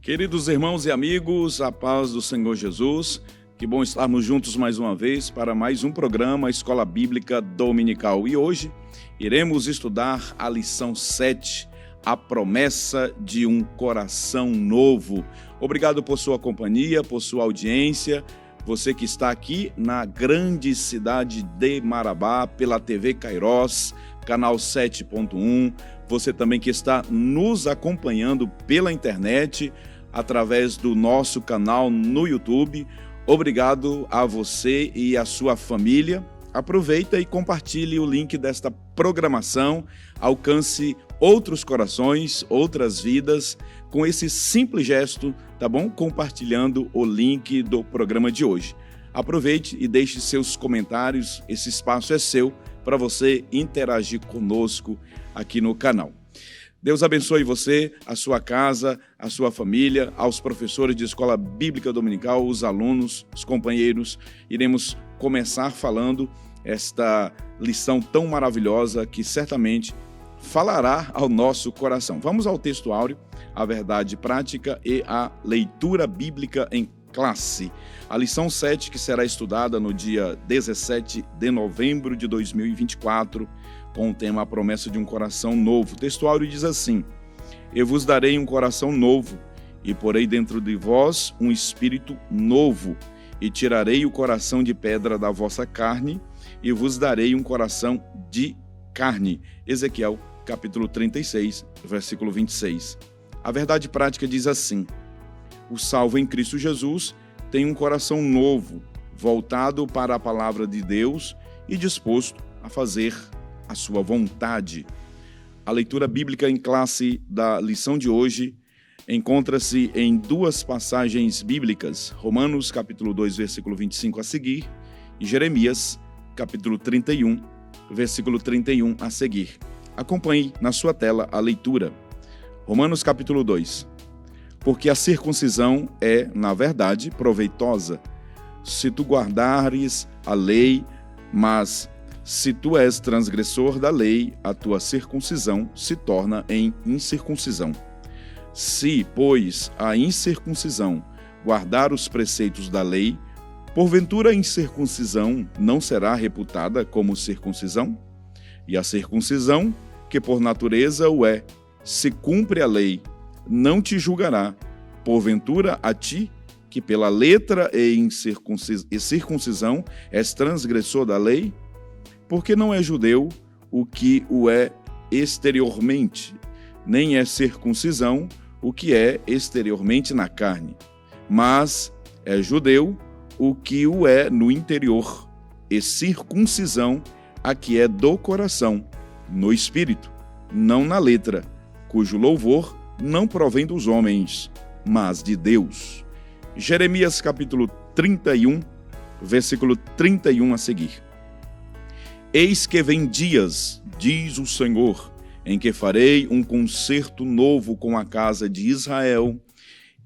Queridos irmãos e amigos, a paz do Senhor Jesus, que bom estarmos juntos mais uma vez para mais um programa Escola Bíblica Dominical. E hoje iremos estudar a lição 7, a promessa de um coração novo. Obrigado por sua companhia, por sua audiência, você que está aqui na grande cidade de Marabá, pela TV Kairos, canal 7.1, você também que está nos acompanhando pela internet, através do nosso canal no YouTube. Obrigado a você e a sua família. Aproveita e compartilhe o link desta programação. Alcance outros corações, outras vidas, com esse simples gesto, tá bom? Compartilhando o link do programa de hoje. Aproveite e deixe seus comentários. Esse espaço é seu para você interagir conosco aqui no canal. Deus abençoe você, a sua casa, a sua família, aos professores de Escola Bíblica Dominical, os alunos, os companheiros. Iremos começar falando esta lição tão maravilhosa que certamente falará ao nosso coração. Vamos ao texto áureo, a verdade prática e a leitura bíblica em classe. A lição 7, que será estudada no dia 17 de novembro de 2024, com o tema A Promessa de um Coração Novo. O texto áureo diz assim: Eu vos darei um coração novo, e porei dentro de vós um espírito novo, e tirarei o coração de pedra da vossa carne, e vos darei um coração de carne. Ezequiel, capítulo 36, versículo 26. A verdade prática diz assim: O salvo em Cristo Jesus tem um coração novo, voltado para a palavra de Deus e disposto a fazer a sua vontade. A leitura bíblica em classe da lição de hoje encontra-se em duas passagens bíblicas, Romanos capítulo 2, versículo 25 a seguir, e Jeremias capítulo 31, versículo 31 a seguir. Acompanhe na sua tela a leitura. Romanos capítulo 2. Porque a circuncisão é, na verdade, proveitosa, se tu guardares a lei, mas se tu és transgressor da lei, a tua circuncisão se torna em incircuncisão. Se, pois, a incircuncisão guardar os preceitos da lei, porventura a incircuncisão não será reputada como circuncisão? E a circuncisão, que por natureza o é, se cumpre a lei, não te julgará, porventura a ti, que pela letra e circuncisão és transgressor da lei? Porque não é judeu o que o é exteriormente, nem é circuncisão o que é exteriormente na carne, mas é judeu o que o é no interior, e circuncisão a que é do coração, no espírito, não na letra, cujo louvor não provém dos homens, mas de Deus. Jeremias capítulo 31, versículo 31 a seguir. Eis que vem dias, diz o Senhor, em que farei um concerto novo com a casa de Israel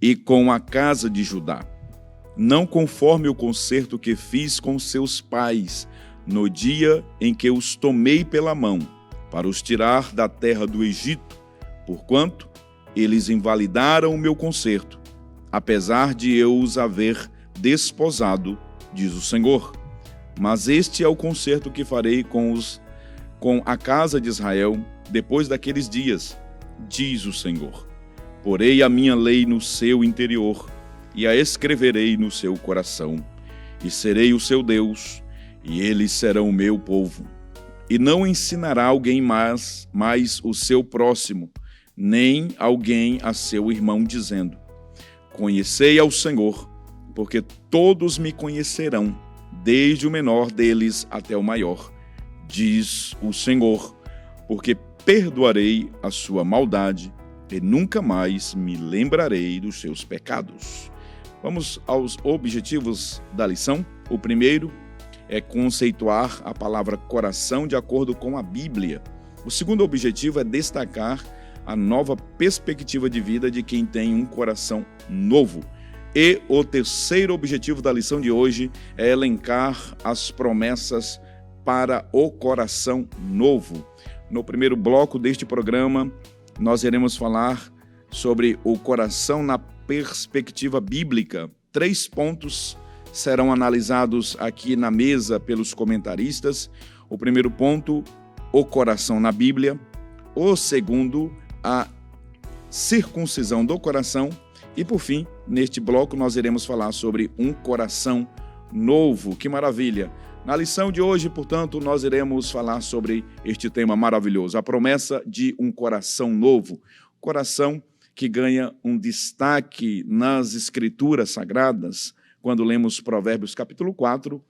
e com a casa de Judá, não conforme o concerto que fiz com seus pais, no dia em que os tomei pela mão, para os tirar da terra do Egito, porquanto eles invalidaram o meu concerto, apesar de eu os haver desposado, diz o Senhor. Mas este é o concerto que farei com a casa de Israel depois daqueles dias, diz o Senhor. Porei a minha lei no seu interior e a escreverei no seu coração, e serei o seu Deus, e eles serão o meu povo. E não ensinará alguém mais o seu próximo, nem alguém a seu irmão, dizendo: Conhecei ao Senhor, porque todos me conhecerão, desde o menor deles até o maior, diz o Senhor, porque perdoarei a sua maldade e nunca mais me lembrarei dos seus pecados. Vamos aos objetivos da lição. O primeiro é conceituar a palavra coração de acordo com a Bíblia. O segundo objetivo é destacar a nova perspectiva de vida de quem tem um coração novo. E o terceiro objetivo da lição de hoje é elencar as promessas para o coração novo. No primeiro bloco deste programa, nós iremos falar sobre o coração na perspectiva bíblica. 3 pontos serão analisados aqui na mesa pelos comentaristas. O primeiro ponto, o coração na Bíblia. O segundo, a circuncisão do coração. E, por fim, neste bloco, nós iremos falar sobre um coração novo. Que maravilha! Na lição de hoje, portanto, nós iremos falar sobre este tema maravilhoso, a promessa de um coração novo. Coração que ganha um destaque nas Escrituras Sagradas. Quando lemos Provérbios capítulo 4,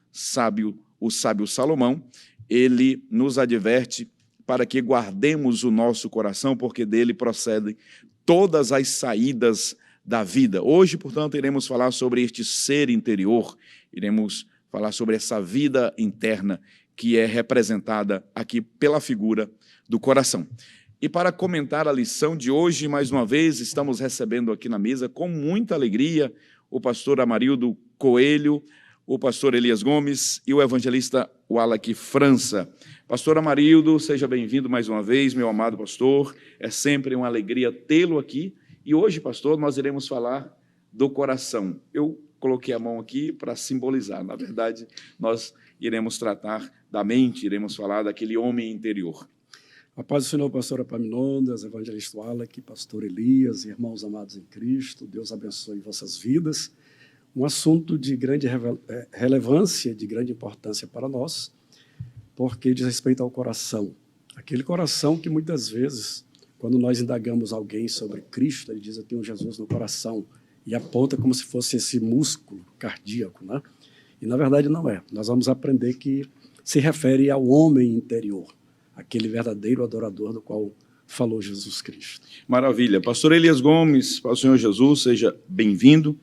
o sábio Salomão, ele nos adverte para que guardemos o nosso coração, porque dele procedem todas as saídas da vida. Hoje, portanto, iremos falar sobre este ser interior, iremos falar sobre essa vida interna que é representada aqui pela figura do coração. E para comentar a lição de hoje, mais uma vez, estamos recebendo aqui na mesa, com muita alegria, o pastor Amarildo Coelho, o pastor Elias Gomes e o evangelista Wallace França. Pastor Amarildo, seja bem-vindo mais uma vez, meu amado pastor. É sempre uma alegria tê-lo aqui. E hoje, pastor, nós iremos falar do coração. Eu coloquei a mão aqui para simbolizar. Na verdade, nós iremos tratar da mente, iremos falar daquele homem interior. A paz do Senhor, pastor Epaminondas, evangelista Wallace, pastor Elias, irmãos amados em Cristo, Deus abençoe vossas vidas. Um assunto de grande relevância, de grande importância para nós, porque diz respeito ao coração. Aquele coração que muitas vezes, quando nós indagamos alguém sobre Cristo, ele diz, eu tenho Jesus no coração, e aponta como se fosse esse músculo cardíaco, né? E na verdade não é. Nós vamos aprender que se refere ao homem interior, aquele verdadeiro adorador do qual falou Jesus Cristo. Maravilha. Pastor Elias Gomes, para o Senhor Jesus, seja bem-vindo.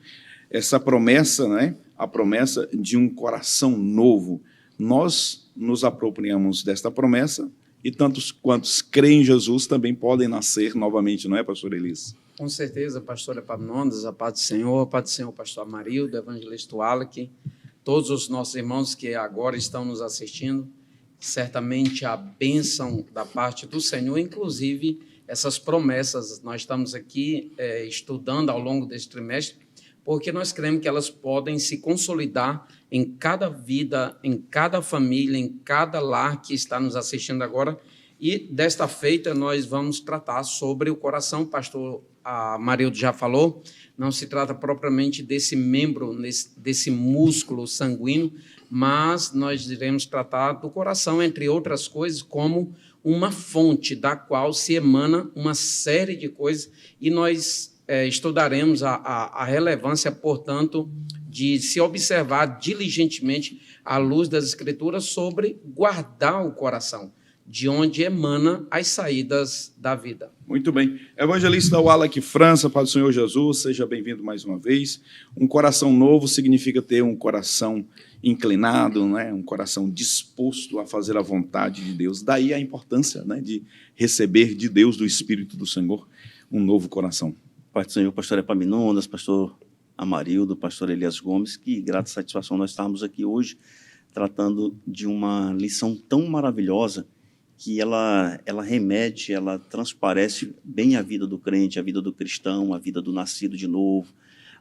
Essa promessa, né? A promessa de um coração novo. Nós nos apropriamos desta promessa e tantos quantos creem em Jesus também podem nascer novamente, não é, pastor Elias? Com certeza, pastor Epaminondas, a paz do Senhor, pastor Amarildo, evangelista Wallace, todos os nossos irmãos que agora estão nos assistindo, certamente a bênção da parte do Senhor, inclusive essas promessas, nós estamos aqui estudando ao longo deste trimestre, porque nós cremos que elas podem se consolidar em cada vida, em cada família, em cada lar que está nos assistindo agora. E desta feita nós vamos tratar sobre o coração. O pastor Amarildo já falou, não se trata propriamente desse membro, desse músculo sanguíneo, mas nós iremos tratar do coração, entre outras coisas, como uma fonte da qual se emana uma série de coisas, e nós estudaremos a relevância, portanto, de se observar diligentemente à luz das Escrituras sobre guardar o coração, de onde emana as saídas da vida. Muito bem. Evangelista Wallace França, para o Senhor Jesus, seja bem-vindo mais uma vez. Um coração novo significa ter um coração inclinado, né? Um coração disposto a fazer a vontade de Deus. Daí a importância, né, de receber de Deus, do Espírito do Senhor, um novo coração. Pai do Senhor, pastor Epaminondas, pastor Amarildo, pastor Elias Gomes, que grata satisfação nós estarmos aqui hoje tratando de uma lição tão maravilhosa que ela remete, ela transparece bem a vida do crente, a vida do cristão, a vida do nascido de novo,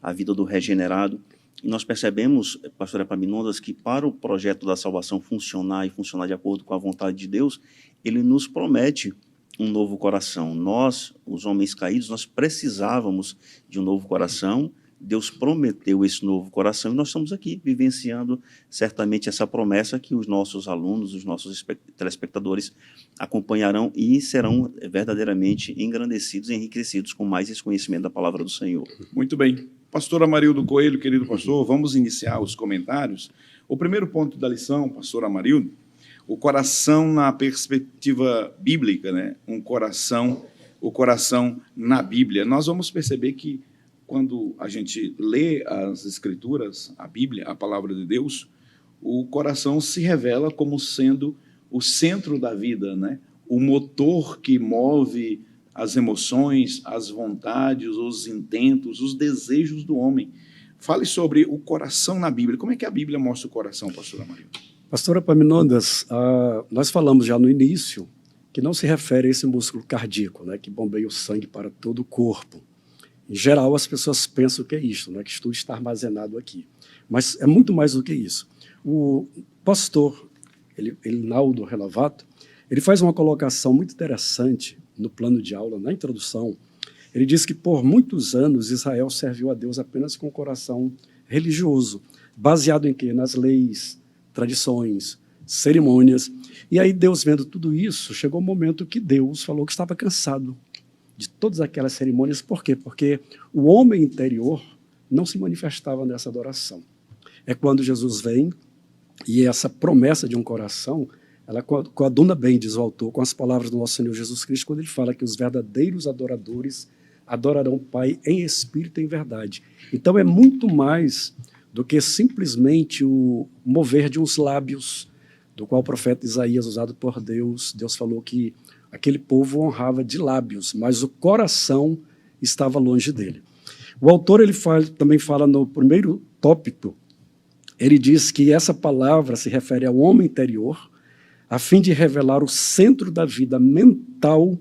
a vida do regenerado. E nós percebemos, pastor Epaminondas, que para o projeto da salvação funcionar e funcionar de acordo com a vontade de Deus, ele nos promete um novo coração. Nós, os homens caídos, nós precisávamos de um novo coração. Deus prometeu esse novo coração e nós estamos aqui vivenciando certamente essa promessa que os nossos alunos, os nossos telespectadores acompanharão e serão verdadeiramente engrandecidos e enriquecidos com mais esse conhecimento da palavra do Senhor. Muito bem. Pastor Amarildo Coelho, querido pastor, vamos iniciar os comentários. O primeiro ponto da lição, pastor Amarildo, o coração na perspectiva bíblica, né? O coração na Bíblia. Nós vamos perceber que quando a gente lê as Escrituras, a Bíblia, a palavra de Deus, o coração se revela como sendo o centro da vida, né? O motor que move as emoções, as vontades, os intentos, os desejos do homem. Fale sobre o coração na Bíblia. Como é que a Bíblia mostra o coração, pastor Amarildo? Pastor Epaminondas, nós falamos já no início que não se refere a esse músculo cardíaco, né, que bombeia o sangue para todo o corpo. Em geral, as pessoas pensam que é isso, né? Que tudo está armazenado aqui. Mas é muito mais do que isso. O pastor Elinaldo Relavato, ele faz uma colocação muito interessante no plano de aula, na introdução. Ele diz que por muitos anos Israel serviu a Deus apenas com o coração religioso, baseado em quê? Nas leis, tradições, cerimônias. E aí Deus, vendo tudo isso, chegou um momento que Deus falou que estava cansado de todas aquelas cerimônias. Por quê? Porque o homem interior não se manifestava nessa adoração. É quando Jesus vem e essa promessa de um coração, ela coaduna bem, diz o autor, com as palavras do nosso Senhor Jesus Cristo, quando ele fala que os verdadeiros adoradores adorarão o Pai em espírito e em verdade. Então é muito mais do que simplesmente o mover de uns lábios, do qual o profeta Isaías, usado por Deus falou que aquele povo honrava de lábios, mas o coração estava longe dele. O autor também fala no primeiro tópico, ele diz que essa palavra se refere ao homem interior, a fim de revelar o centro da vida mental,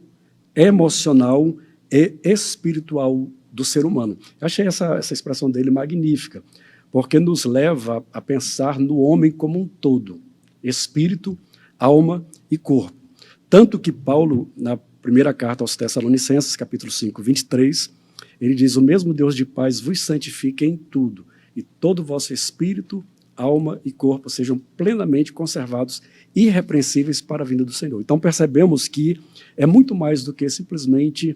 emocional e espiritual do ser humano. Eu achei essa expressão dele magnífica, porque nos leva a pensar no homem como um todo, espírito, alma e corpo. Tanto que Paulo, na primeira carta aos Tessalonicenses, capítulo 5, 23, ele diz: o mesmo Deus de paz vos santifique em tudo, e todo o vosso espírito, alma e corpo sejam plenamente conservados, irrepreensíveis para a vinda do Senhor. Então percebemos que é muito mais do que simplesmente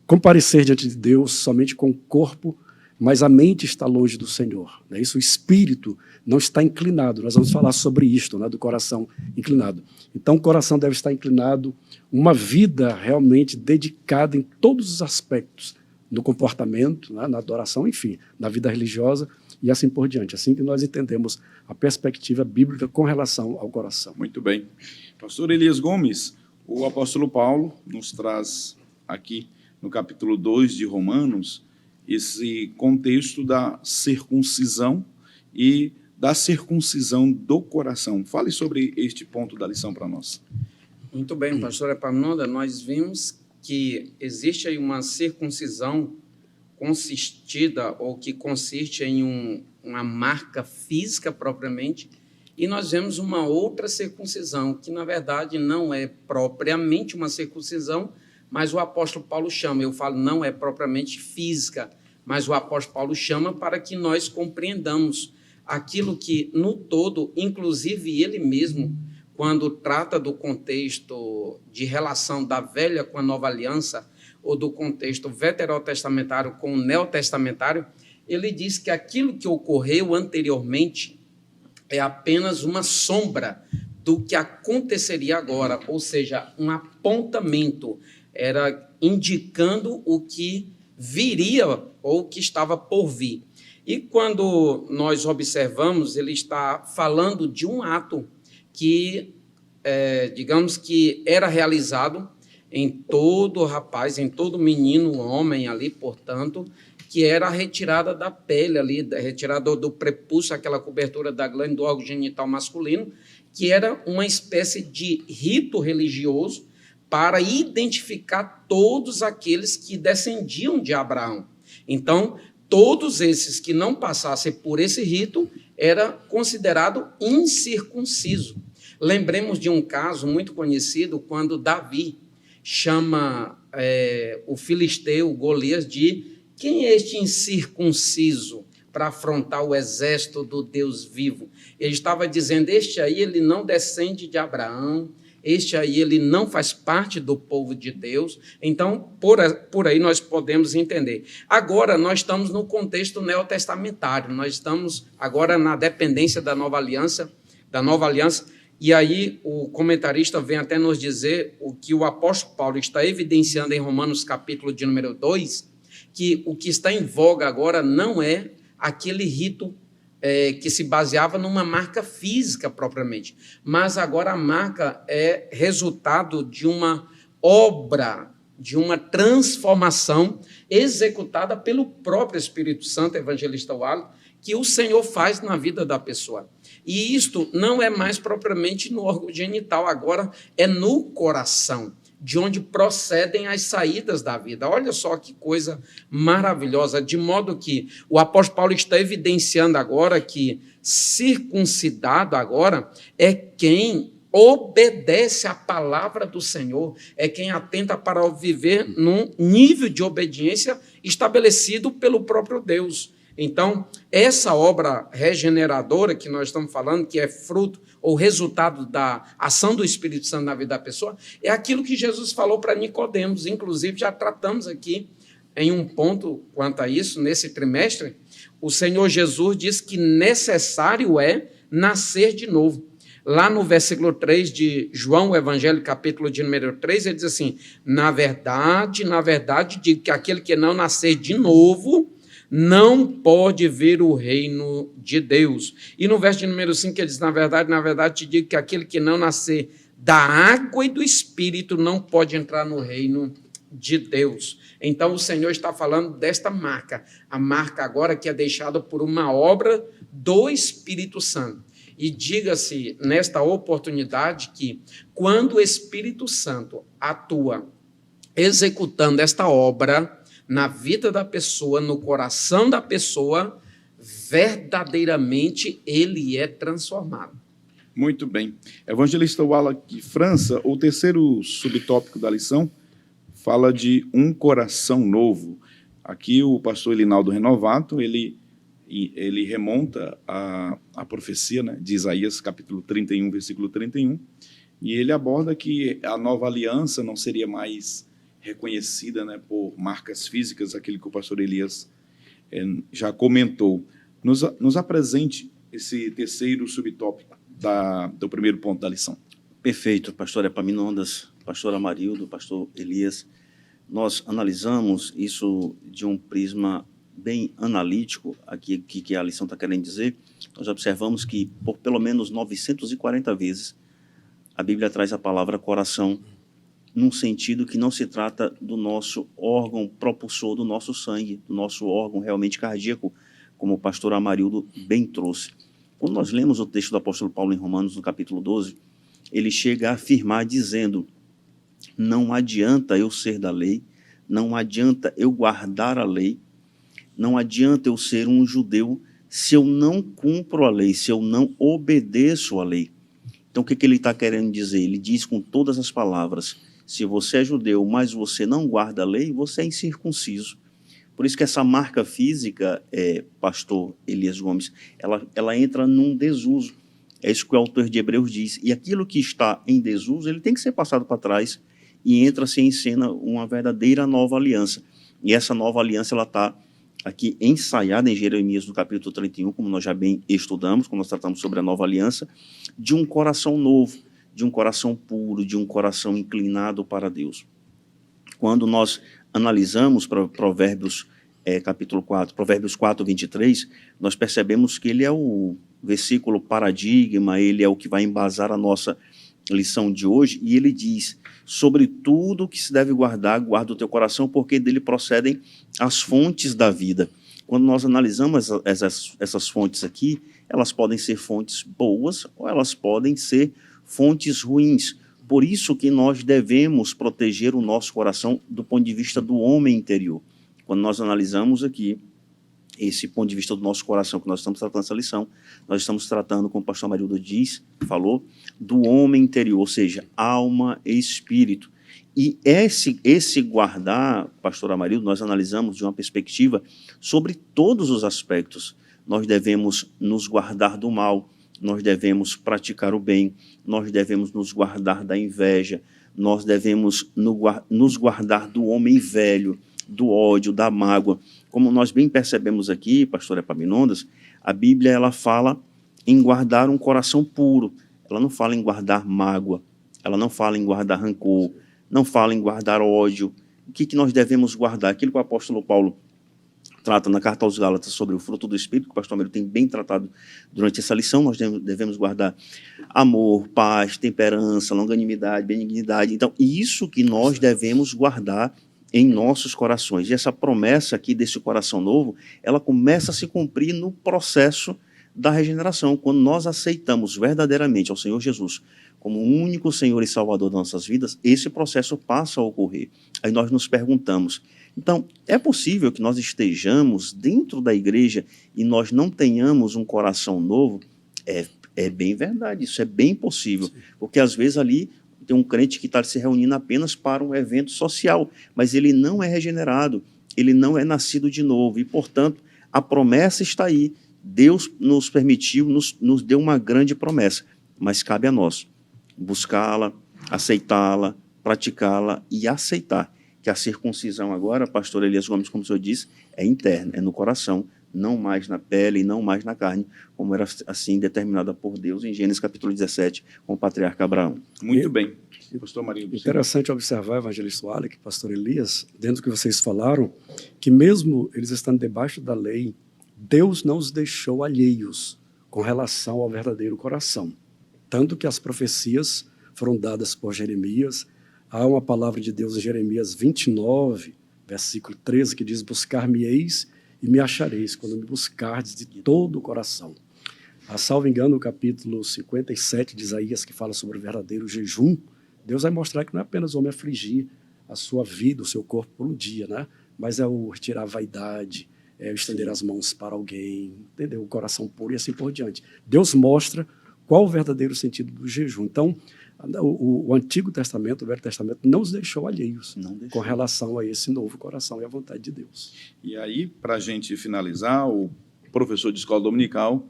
comparecer diante de Deus somente com o corpo, mas a mente está longe do Senhor. Né? Isso, o espírito não está inclinado. Nós vamos falar sobre isto, né, do coração inclinado. Então o coração deve estar inclinado, uma vida realmente dedicada em todos os aspectos, no comportamento, né, na adoração, enfim, na vida religiosa e assim por diante. Assim que nós entendemos a perspectiva bíblica com relação ao coração. Muito bem. Pastor Elias Gomes, o apóstolo Paulo nos traz aqui no capítulo 2 de Romanos esse contexto da circuncisão e da circuncisão do coração. Fale sobre este ponto da lição para nós. Muito bem, pastor Epaminondas, nós vimos que existe aí uma circuncisão consistida ou que consiste em uma marca física propriamente, e nós vemos uma outra circuncisão, que na verdade não é propriamente uma circuncisão, mas o apóstolo Paulo chama, eu falo não é propriamente física, mas o apóstolo Paulo chama para que nós compreendamos aquilo que no todo, inclusive ele mesmo, quando trata do contexto de relação da velha com a nova aliança, ou do contexto veterotestamentário com o neotestamentário, ele diz que aquilo que ocorreu anteriormente é apenas uma sombra do que aconteceria agora, ou seja, um apontamento, era indicando o que viria ou o que estava por vir. E quando nós observamos, ele está falando de um ato que, digamos que era realizado em todo rapaz, em todo menino, homem ali, portanto, que era a retirada da pele ali, a retirada do prepúcio, aquela cobertura da glândula do órgão genital masculino, que era uma espécie de rito religioso para identificar todos aqueles que descendiam de Abraão. Então, todos esses que não passassem por esse rito era considerado incircunciso. Lembremos de um caso muito conhecido, quando Davi chama o filisteu Golias de quem é este incircunciso para afrontar o exército do Deus vivo. Ele estava dizendo, este aí ele não descende de Abraão, este aí ele não faz parte do povo de Deus. Então, por aí nós podemos entender. Agora, nós estamos no contexto neotestamentário, nós estamos agora na dependência da nova aliança, e aí o comentarista vem até nos dizer o que o apóstolo Paulo está evidenciando em Romanos capítulo de número 2, que o que está em voga agora não é aquele rito que se baseava numa marca física propriamente, mas agora a marca é resultado de uma obra, de uma transformação executada pelo próprio Espírito Santo, evangelista Wallace, que o Senhor faz na vida da pessoa. E isto não é mais propriamente no órgão genital, agora é no coração. de onde procedem as saídas da vida. Olha só que coisa maravilhosa, de modo que o apóstolo Paulo está evidenciando agora que circuncidado agora é quem obedece à palavra do Senhor, é quem atenta para viver num nível de obediência estabelecido pelo próprio Deus. Então, essa obra regeneradora que nós estamos falando, que é fruto ou resultado da ação do Espírito Santo na vida da pessoa, é aquilo que Jesus falou para Nicodemos. Inclusive, já tratamos aqui em um ponto quanto a isso, nesse trimestre. O Senhor Jesus diz que necessário é nascer de novo. Lá no versículo 3 de João, o Evangelho, capítulo de número 3, ele diz assim: na verdade, digo que aquele que não nascer de novo não pode ver o reino de Deus. E no verso de número 5 ele diz: na verdade, te digo que aquele que não nascer da água e do Espírito não pode entrar no reino de Deus. Então o Senhor está falando desta marca, a marca agora que é deixada por uma obra do Espírito Santo. E diga-se nesta oportunidade que quando o Espírito Santo atua executando esta obra na vida da pessoa, no coração da pessoa, verdadeiramente ele é transformado. Muito bem. Evangelista Wallace França, o terceiro subtópico da lição fala de um coração novo. Aqui o pastor Elinaldo Renovato, ele remonta a profecia, né, de Isaías, capítulo 31, versículo 31, e ele aborda que a nova aliança não seria mais reconhecida, né, por marcas físicas, aquilo que o pastor Elias já comentou. Nos apresente esse terceiro subtópico do primeiro ponto da lição. Perfeito, pastor Epaminondas, pastor Amarildo, pastor Elias. Nós analisamos isso de um prisma bem analítico, aqui que a lição está querendo dizer. Nós observamos que, por pelo menos 940 vezes, a Bíblia traz a palavra coração, num sentido que não se trata do nosso órgão propulsor do nosso sangue, do nosso órgão realmente cardíaco, como o pastor Amarildo bem trouxe. Quando nós lemos o texto do apóstolo Paulo em Romanos, no capítulo 12, ele chega a afirmar dizendo: não adianta eu ser da lei, não adianta eu guardar a lei, não adianta eu ser um judeu se eu não cumpro a lei, se eu não obedeço a lei. Então, o que ele está querendo dizer? Ele diz com todas as palavras: se você é judeu, mas você não guarda a lei, você é incircunciso. Por isso que essa marca física, pastor Elias Gomes, ela entra num desuso. É isso que o autor de Hebreus diz. E aquilo que está em desuso, ele tem que ser passado para trás e entra-se em cena uma verdadeira nova aliança. E essa nova aliança, ela está aqui ensaiada em Jeremias, no capítulo 31, como nós já bem estudamos, quando nós tratamos sobre a nova aliança, de um coração novo, de um coração puro, de um coração inclinado para Deus. Quando nós analisamos Provérbios, capítulo 4, Provérbios 4, 23, nós percebemos que ele é o versículo paradigma, ele é o que vai embasar a nossa lição de hoje, e ele diz: sobre tudo que se deve guardar, guarda o teu coração, porque dele procedem as fontes da vida. Quando nós analisamos essas fontes aqui, elas podem ser fontes boas ou elas podem ser fontes ruins. Por isso que nós devemos proteger o nosso coração do ponto de vista do homem interior. Quando nós analisamos aqui esse ponto de vista do nosso coração, que nós estamos tratando essa lição, nós estamos tratando, como o pastor Amarildo falou, do homem interior, ou seja, alma e espírito. E esse guardar, pastor Amarildo, nós analisamos de uma perspectiva sobre todos os aspectos. Nós devemos nos guardar do mal, nós devemos praticar o bem, nós devemos nos guardar da inveja, nós devemos nos guardar do homem velho, do ódio, da mágoa. Como nós bem percebemos aqui, pastor Epaminondas, a Bíblia ela fala em guardar um coração puro, ela não fala em guardar mágoa, ela não fala em guardar rancor, não fala em guardar ódio. O que nós devemos guardar? Aquilo que o apóstolo Paulo trata na carta aos Gálatas sobre o fruto do Espírito, que o pastor Américo tem bem tratado durante essa lição. Nós devemos guardar amor, paz, temperança, longanimidade, benignidade. Então, isso que nós devemos guardar em nossos corações. E essa promessa aqui desse coração novo, ela começa a se cumprir no processo da regeneração, quando nós aceitamos verdadeiramente ao Senhor Jesus como o único Senhor e Salvador das nossas vidas, esse processo passa a ocorrer. Aí nós nos perguntamos, então, é possível que nós estejamos dentro da igreja e nós não tenhamos um coração novo? É bem verdade, isso é bem possível, porque às vezes ali tem um crente que está se reunindo apenas para um evento social, mas ele não é regenerado, ele não é nascido de novo, e, portanto, a promessa está aí. Deus nos permitiu, nos deu uma grande promessa, mas cabe a nós buscá-la, aceitá-la, praticá-la e aceitar que a circuncisão agora, pastor Elias Gomes, como o senhor disse, é interna, é no coração, não mais na pele e não mais na carne, como era assim determinada por Deus em Gênesis capítulo 17, com o patriarca Abraão. Muito bem. Pastor Marinho. Interessante observar, evangelista Wallace, pastor Elias, dentro do que vocês falaram, que mesmo eles estando debaixo da lei, Deus não os deixou alheios com relação ao verdadeiro coração. Tanto que as profecias foram dadas por Jeremias. Há uma palavra de Deus em Jeremias 29, versículo 13, que diz: buscar-me-eis e me achareis, quando me buscardes de todo o coração. Salvo engano, o capítulo 57 de Isaías, que fala sobre o verdadeiro jejum, Deus vai mostrar que não é apenas o homem afligir a sua vida, o seu corpo por um dia, né? Mas é o retirar a vaidade, é o estender as mãos para alguém, entendeu? O coração puro e assim por diante. Deus mostra qual o verdadeiro sentido do jejum. Então, o Antigo Testamento, o Velho Testamento, não os deixou alheios com relação a esse novo coração e a vontade de Deus. E aí, para a gente finalizar, o professor de escola dominical,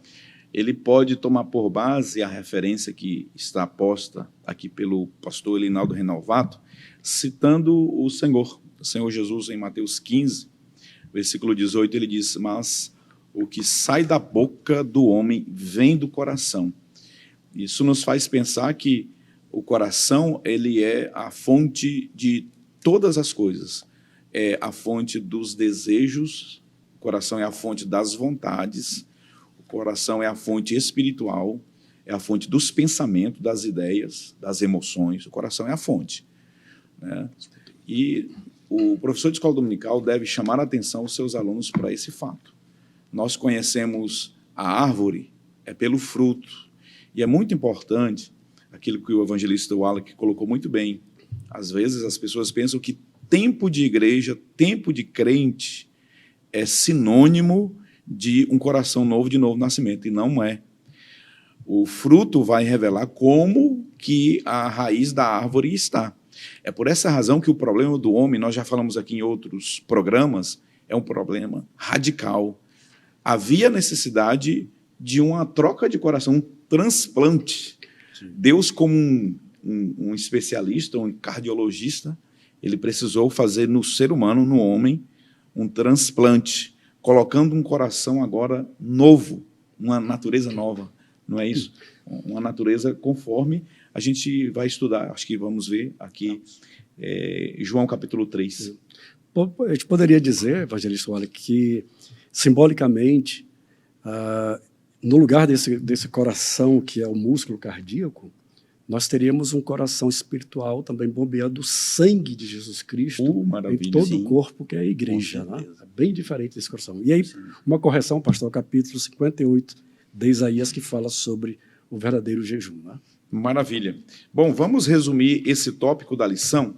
ele pode tomar por base a referência que está posta aqui pelo pastor Elinaldo Renovato, citando o Senhor Jesus em Mateus 15, versículo 18, ele diz: mas o que sai da boca do homem vem do coração. Isso nos faz pensar que o coração, ele é a fonte de todas as coisas. É a fonte dos desejos, o coração é a fonte das vontades, o coração é a fonte espiritual, é a fonte dos pensamentos, das ideias, das emoções. O coração é a fonte, né? E o professor de escola dominical deve chamar a atenção dos seus alunos para esse fato. Nós conhecemos a árvore pelo fruto. E é muito importante aquilo que o evangelista Wallace colocou muito bem. Às vezes as pessoas pensam que tempo de igreja, tempo de crente é sinônimo de um coração novo, de novo nascimento, e não é. O fruto vai revelar como que a raiz da árvore está. É por essa razão que o problema do homem, nós já falamos aqui em outros programas, é um problema radical. Havia necessidade de uma troca de coração, um transplante. Sim. Deus, como um especialista, um cardiologista, ele precisou fazer no ser humano, no homem, um transplante, colocando um coração agora novo, uma natureza nova, não é isso? Uma natureza conforme a gente vai estudar, acho que vamos ver aqui, João capítulo 3. A gente poderia dizer, evangelista Wallace, que simbolicamente, no lugar desse coração que é o músculo cardíaco, nós teríamos um coração espiritual também bombeando o sangue de Jesus Cristo em todo o corpo, que é a igreja. Né? É bem diferente desse coração. E aí, uma correção, pastor, capítulo 58 de Isaías, que fala sobre o verdadeiro jejum. Né? Maravilha. Bom, vamos resumir esse tópico da lição.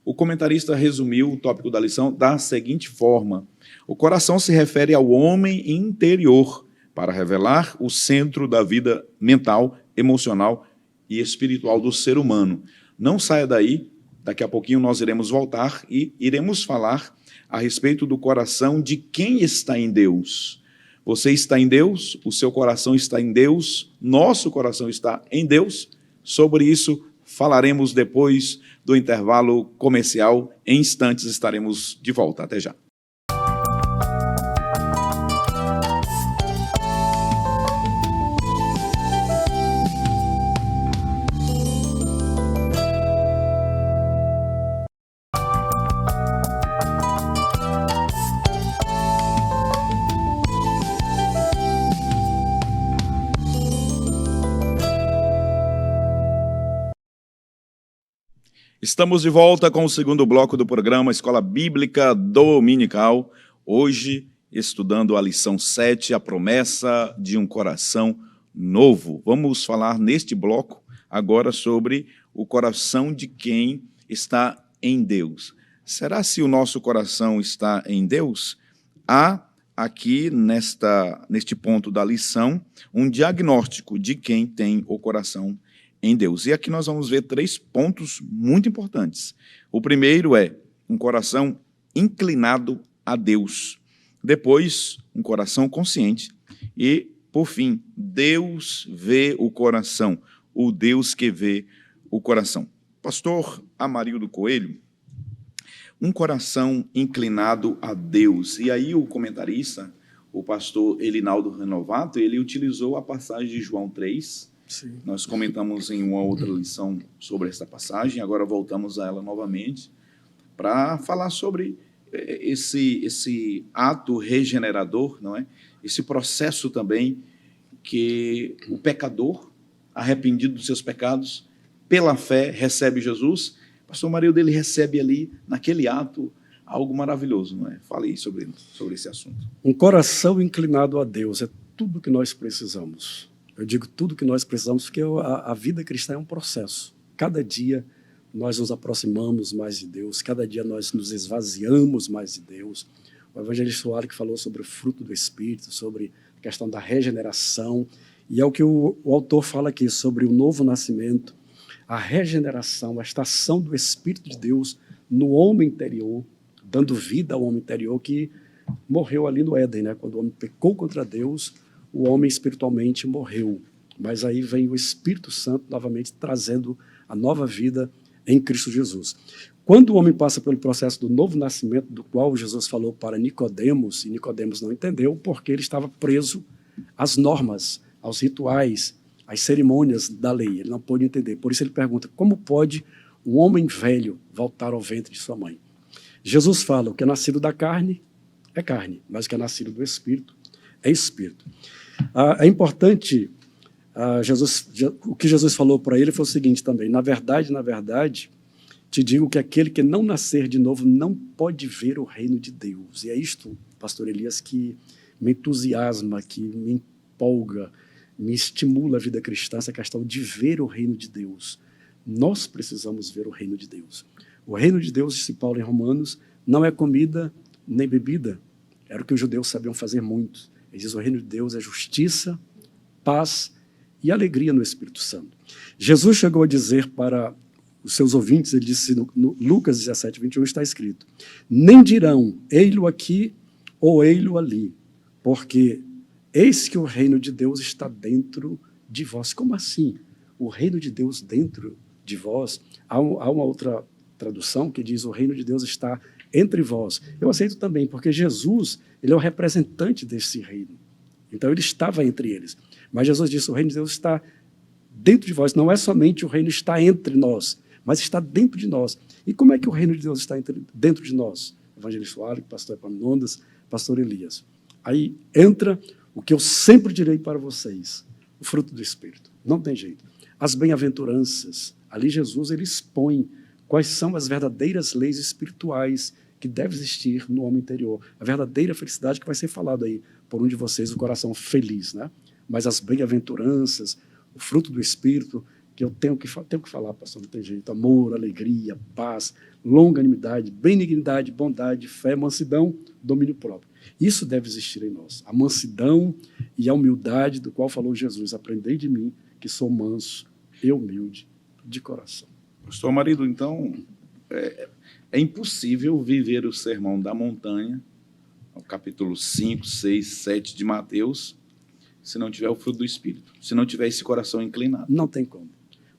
O comentarista resumiu o tópico da lição da seguinte forma: o coração se refere ao homem interior, para revelar o centro da vida mental, emocional e espiritual do ser humano. Não saia daí, daqui a pouquinho nós iremos voltar e iremos falar a respeito do coração de quem está em Deus. Você está em Deus, o seu coração está em Deus, nosso coração está em Deus. Sobre isso falaremos depois do intervalo comercial. Em instantes estaremos de volta. Até já. Estamos de volta com o segundo bloco do programa Escola Bíblica Dominical, hoje estudando a lição 7, a promessa de um coração novo. Vamos falar neste bloco agora sobre o coração de quem está em Deus. Será se o nosso coração está em Deus? Há aqui, neste ponto da lição, um diagnóstico de quem tem o coração em Deus. E aqui nós vamos ver 3 pontos muito importantes. O primeiro é um coração inclinado a Deus. Depois, um coração consciente. E, por fim, Deus vê o coração, o Deus que vê o coração. Pastor Amarildo Coelho, um coração inclinado a Deus. E aí o comentarista, o pastor Elinaldo Renovato, ele utilizou a passagem de João 3. Sim. Nós comentamos em uma outra lição sobre essa passagem, agora voltamos a ela novamente para falar sobre esse ato regenerador, não é? Esse processo também que o pecador, arrependido dos seus pecados, pela fé, recebe Jesus. Pastor Marildo, ele recebe ali, naquele ato, algo maravilhoso, não é? Fale aí sobre esse assunto. Um coração inclinado a Deus é tudo que nós precisamos. Eu digo tudo que nós precisamos porque a vida cristã é um processo. Cada dia nós nos aproximamos mais de Deus, cada dia nós nos esvaziamos mais de Deus. O evangelista Soares que falou sobre o fruto do Espírito, sobre a questão da regeneração, e é o que o autor fala aqui, sobre o novo nascimento, a regeneração, a estação do Espírito de Deus no homem interior, dando vida ao homem interior que morreu ali no Éden, né? Quando o homem pecou contra Deus, o homem espiritualmente morreu. Mas aí vem o Espírito Santo novamente trazendo a nova vida em Cristo Jesus. Quando o homem passa pelo processo do novo nascimento, do qual Jesus falou para Nicodemos, e Nicodemos não entendeu porque ele estava preso às normas, aos rituais, às cerimônias da lei. Ele não pôde entender. Por isso ele pergunta, como pode um homem velho voltar ao ventre de sua mãe? Jesus fala, o que é nascido da carne é carne, mas o que é nascido do Espírito é Espírito. É importante, o que Jesus falou para ele foi o seguinte também, na verdade, te digo que aquele que não nascer de novo não pode ver o reino de Deus. E é isto, pastor Elias, que me entusiasma, que me empolga, me estimula a vida cristã, essa questão de ver o reino de Deus. Nós precisamos ver o reino de Deus. O reino de Deus, disse Paulo em Romanos, não é comida nem bebida. Era o que os judeus sabiam fazer muito. Ele diz, o reino de Deus é justiça, paz e alegria no Espírito Santo. Jesus chegou a dizer para os seus ouvintes, ele disse no Lucas 17, 21, está escrito, nem dirão, ei-lo aqui ou ei-lo ali, porque eis que o reino de Deus está dentro de vós. Como assim? O reino de Deus dentro de vós? Há uma outra tradução que diz, o reino de Deus está entre vós. Eu aceito também, porque Jesus, ele é o representante desse reino. Então, ele estava entre eles. Mas Jesus disse, o reino de Deus está dentro de vós. Não é somente o reino está entre nós, mas está dentro de nós. E como é que o reino de Deus está dentro de nós? Evangelista Soares, pastor Epaminondas, pastor Elias. Aí entra o que eu sempre direi para vocês, o fruto do Espírito. Não tem jeito. As bem-aventuranças. Ali Jesus, ele expõe quais são as verdadeiras leis espirituais que devem existir no homem interior. A verdadeira felicidade que vai ser falado aí por um de vocês, o coração feliz, né? Mas as bem-aventuranças, o fruto do Espírito, que eu tenho que falar, pastor, não tem jeito. Amor, alegria, paz, longanimidade, benignidade, bondade, fé, mansidão, domínio próprio. Isso deve existir em nós. A mansidão e a humildade do qual falou Jesus. Aprendei de mim, que sou manso e humilde de coração. Pastor Marido, então, é impossível viver o sermão da montanha, o capítulo 5, 6, 7 de Mateus, se não tiver o fruto do Espírito, se não tiver esse coração inclinado. Não tem como.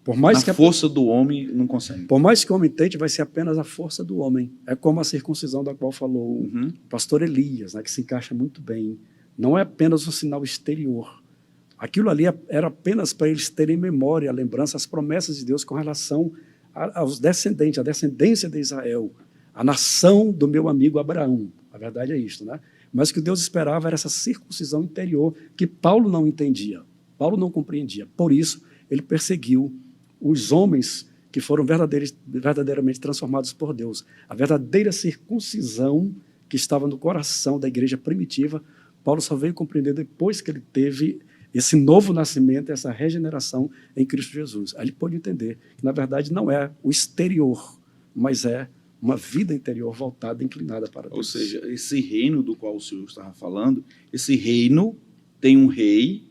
Por mais que a força do homem não consegue. Por mais que o homem tente, vai ser apenas a força do homem. É como a circuncisão da qual falou o pastor Elias, né, que se encaixa muito bem. Não é apenas um sinal exterior. Aquilo ali era apenas para eles terem memória, a lembrança, as promessas de Deus com relação aos descendentes, a descendência de Israel, a nação do meu amigo Abraão. A verdade é isto, né? Mas o que Deus esperava era essa circuncisão interior que Paulo não entendia, Paulo não compreendia. Por isso, ele perseguiu os homens que foram verdadeiramente transformados por Deus. A verdadeira circuncisão que estava no coração da igreja primitiva, Paulo só veio compreender depois que ele teve esse novo nascimento, essa regeneração em Cristo Jesus. Aí ele pôde entender que, na verdade, não é o exterior, mas é uma vida interior voltada, inclinada para Deus. Ou seja, esse reino do qual o senhor estava falando, esse reino tem um rei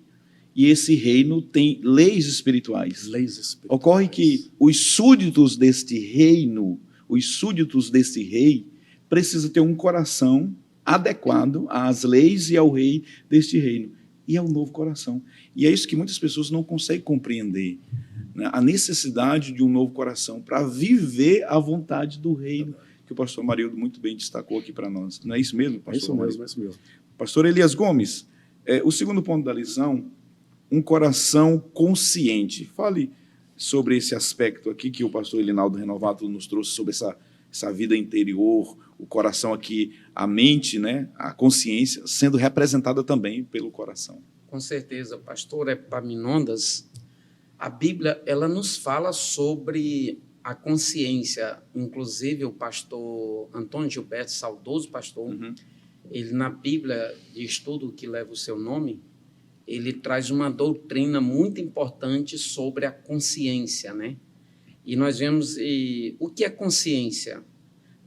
e esse reino tem leis espirituais. Leis espirituais. Ocorre que os súditos deste reino, os súditos desse rei, precisam ter um coração adequado às leis e ao rei deste reino. E é o novo coração. E é isso que muitas pessoas não conseguem compreender, né? A necessidade de um novo coração para viver a vontade do reino, que o pastor Marildo muito bem destacou aqui para nós. Não é isso mesmo, pastor? É isso mesmo, é isso mesmo. Pastor Elias Gomes, o segundo ponto da lição, um coração consciente. Fale sobre esse aspecto aqui que o pastor Elinaldo Renovato nos trouxe, sobre essa vida interior, o coração aqui, a mente, né, a consciência, sendo representada também pelo coração. Com certeza, pastor Epaminondas, a Bíblia ela nos fala sobre a consciência. Inclusive, o pastor Antônio Gilberto, saudoso pastor, ele na Bíblia de estudo que leva o seu nome, ele traz uma doutrina muito importante sobre a consciência, né? E nós vemos o que é consciência,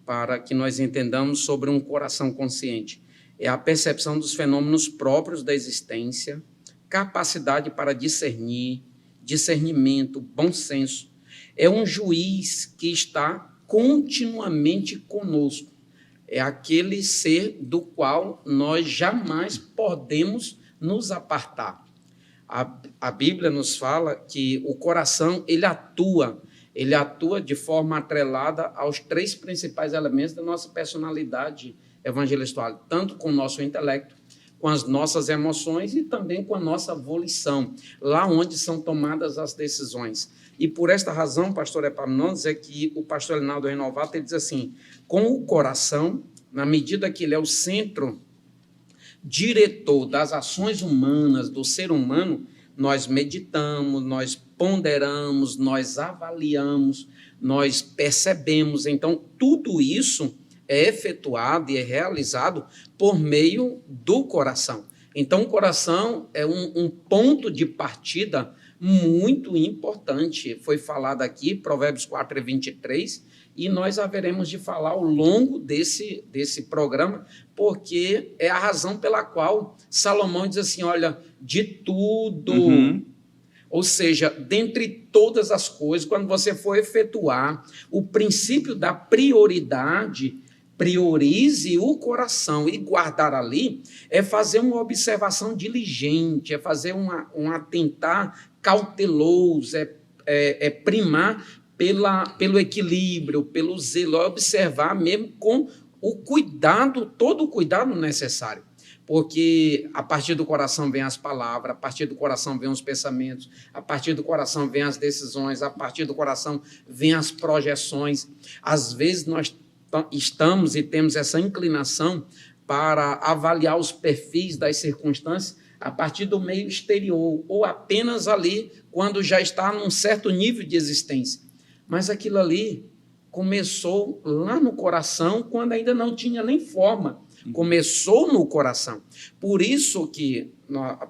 para que nós entendamos sobre um coração consciente. É a percepção dos fenômenos próprios da existência, capacidade para discernir, discernimento, bom senso. É um juiz que está continuamente conosco. É aquele ser do qual nós jamais podemos nos apartar. A Bíblia nos fala que o coração, ele atua de forma atrelada aos 3 principais elementos da nossa personalidade evangelística, tanto com o nosso intelecto, com as nossas emoções e também com a nossa volição, lá onde são tomadas as decisões. E por esta razão, pastor Epaminondas, é que o pastor Elinaldo Renovato ele diz assim, com o coração, na medida que ele é o centro diretor das ações humanas, do ser humano, nós meditamos, nós ponderamos, nós avaliamos, nós percebemos. Então, tudo isso é efetuado e é realizado por meio do coração. Então, o coração é um ponto de partida muito importante. Foi falado aqui, Provérbios 4:23, e nós haveremos de falar ao longo desse programa, porque é a razão pela qual Salomão diz assim, olha, de tudo, ou seja, dentre todas as coisas, quando você for efetuar o princípio da prioridade, priorize o coração e guardar ali, é fazer uma observação diligente, é fazer um atentar cauteloso, é primar pelo equilíbrio, pelo zelo, observar mesmo com o cuidado, todo o cuidado necessário. Porque a partir do coração vem as palavras, a partir do coração vem os pensamentos, a partir do coração vem as decisões, a partir do coração vem as projeções. Às vezes nós estamos e temos essa inclinação para avaliar os perfis das circunstâncias a partir do meio exterior, ou apenas ali quando já está num certo nível de existência. Mas aquilo ali começou lá no coração, quando ainda não tinha nem forma. Começou no coração. Por isso que,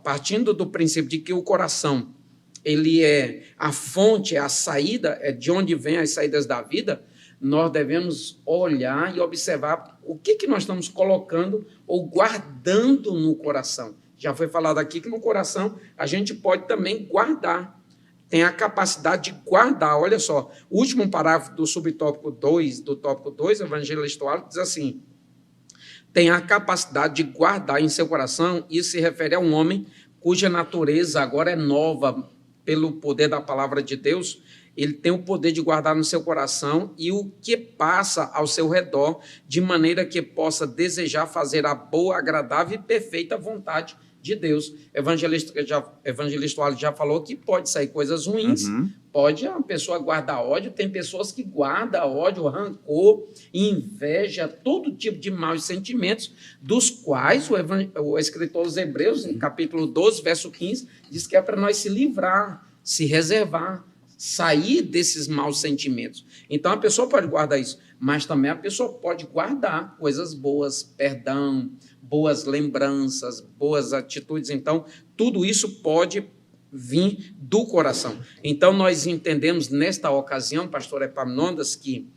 partindo do princípio de que o coração ele é a fonte, é a saída, é de onde vêm as saídas da vida, nós devemos olhar e observar o que nós estamos colocando ou guardando no coração. Já foi falado aqui que no coração a gente pode também guardar. Tem a capacidade de guardar. Olha só, o último parágrafo do subtópico 2, do tópico 2, Evangelho Textual, diz assim, tem a capacidade de guardar em seu coração, isso se refere a um homem cuja natureza agora é nova pelo poder da palavra de Deus, ele tem o poder de guardar no seu coração e o que passa ao seu redor, de maneira que possa desejar fazer a boa, agradável e perfeita vontade de Deus. Evangelista já falou que pode sair coisas ruins, pode a pessoa guardar ódio, tem pessoas que guardam ódio, rancor, inveja, todo tipo de maus sentimentos, dos quais o escritor dos Hebreus, em capítulo 12, verso 15, diz que é para nós se livrar, se reservar, sair desses maus sentimentos. Então, a pessoa pode guardar isso, mas também a pessoa pode guardar coisas boas, perdão, boas lembranças, boas atitudes. Então, tudo isso pode vir do coração. Então, nós entendemos nesta ocasião, pastor Epaminondas, que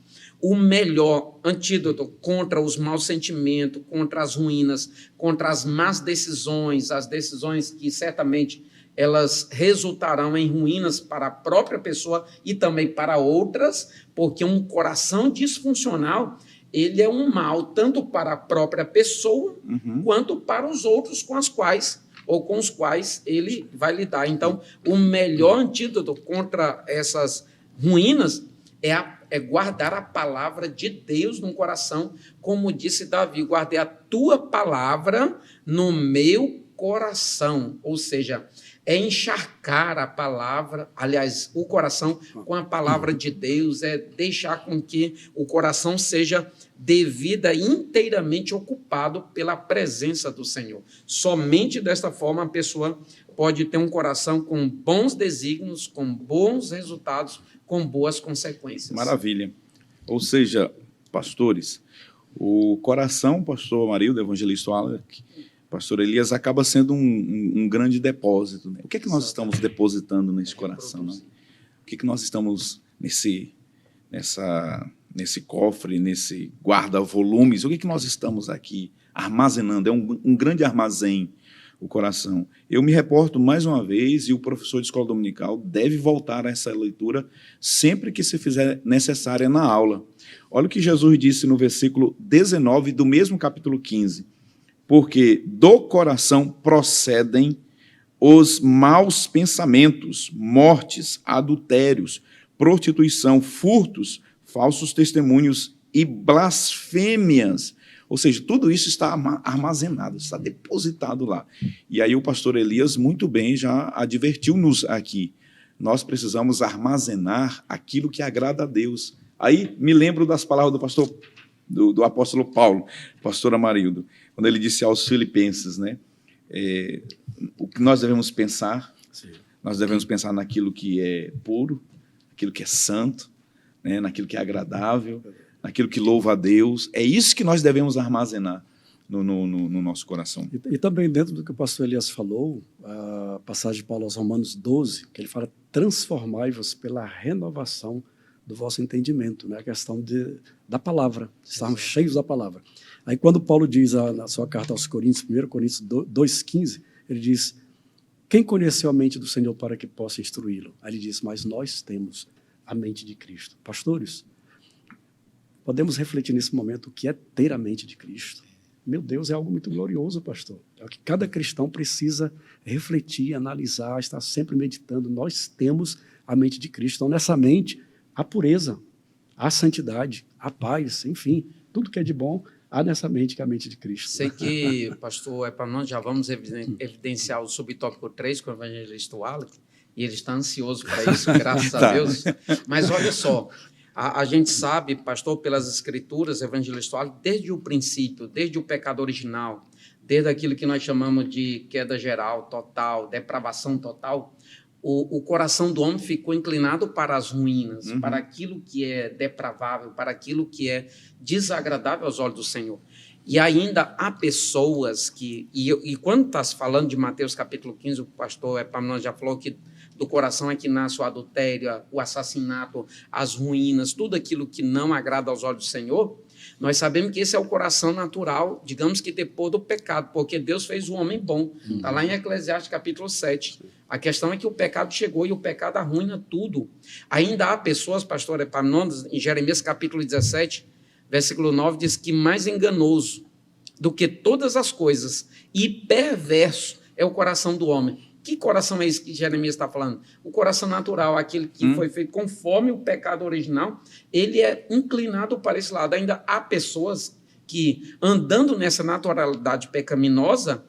o melhor antídoto contra os maus sentimentos, contra as ruínas, contra as más decisões, as decisões que certamente elas resultarão em ruínas para a própria pessoa e também para outras, porque um coração disfuncional, ele é um mal tanto para a própria pessoa, quanto para os outros com os quais ele vai lidar. Então, o melhor antídoto contra essas ruínas é guardar a palavra de Deus no coração, como disse Davi, guardei a tua palavra no meu coração, ou seja, é encharcar a palavra, aliás, o coração com a palavra de Deus, é deixar com que o coração seja devida inteiramente ocupado pela presença do Senhor. Somente desta forma a pessoa pode ter um coração com bons desígnios, com bons resultados, com boas consequências. Maravilha. Ou seja, pastores, o coração, pastor Amarildo, evangelista Wallace, pastor Elias, acaba sendo um grande depósito. Né? O que é que nós estamos depositando nesse coração? Né? O que é que nós estamos nesse cofre, nesse guarda-volumes? O que é que nós estamos aqui armazenando? É um grande armazém, o coração. Eu me reporto mais uma vez, e o professor de escola dominical deve voltar a essa leitura sempre que se fizer necessária na aula. Olha o que Jesus disse no versículo 19 do mesmo capítulo 15. Porque do coração procedem os maus pensamentos, mortes, adultérios, prostituição, furtos, falsos testemunhos e blasfêmias. Ou seja, tudo isso está armazenado, está depositado lá. E aí o pastor Elias muito bem já advertiu-nos aqui. Nós precisamos armazenar aquilo que agrada a Deus. Aí me lembro das palavras do pastor, do apóstolo Paulo, pastor Amarildo, quando ele disse aos filipenses, né? O que nós devemos pensar, sim, nós devemos pensar naquilo que é puro, naquilo que é santo, né? Naquilo que é agradável, naquilo que louva a Deus. É isso que nós devemos armazenar no nosso coração. E também dentro do que o pastor Elias falou, a passagem de Paulo aos Romanos 12, que ele fala, transformai-vos pela renovação do vosso entendimento, né? A questão da palavra, estarmos cheios da palavra. Aí quando Paulo diz na sua carta aos Coríntios, 1 Coríntios 2,15, ele diz, quem conheceu a mente do Senhor para que possa instruí-lo? Aí ele diz, mas nós temos a mente de Cristo. Pastores, podemos refletir nesse momento o que é ter a mente de Cristo. Meu Deus, é algo muito glorioso, pastor. É o que cada cristão precisa refletir, analisar, estar sempre meditando. Nós temos a mente de Cristo. Então, nessa mente, a pureza, a santidade, a paz, enfim, tudo que é de bom, há nessa mente que é a mente de Cristo. Sei que, pastor Epaminondas, já vamos evidenciar o subtópico 3 com o evangelista Wallace, e ele está ansioso para isso, graças a Deus. Mas olha só, a gente sabe, pastor, pelas escrituras, evangelista Wallace, desde o princípio, desde o pecado original, desde aquilo que nós chamamos de queda geral, total, depravação total, o coração do homem ficou inclinado para as ruínas, para aquilo que é depravável, para aquilo que é desagradável aos olhos do Senhor. E ainda há pessoas que... E quando está falando de Mateus capítulo 15, o pastor Epaminondas já falou que do coração é que nasce o adultério, o assassinato, as ruínas, tudo aquilo que não agrada aos olhos do Senhor. Nós sabemos que esse é o coração natural, digamos que depois do pecado, porque Deus fez o homem bom. Está lá em Eclesiastes capítulo 7. A questão é que o pecado chegou e o pecado arruina tudo. Ainda há pessoas, pastor Epaminondas, em Jeremias capítulo 17, versículo 9, diz que mais enganoso do que todas as coisas e perverso é o coração do homem. Que coração é esse que Jeremias está falando? O coração natural, aquele que foi feito conforme o pecado original, ele é inclinado para esse lado. Ainda há pessoas que, andando nessa naturalidade pecaminosa,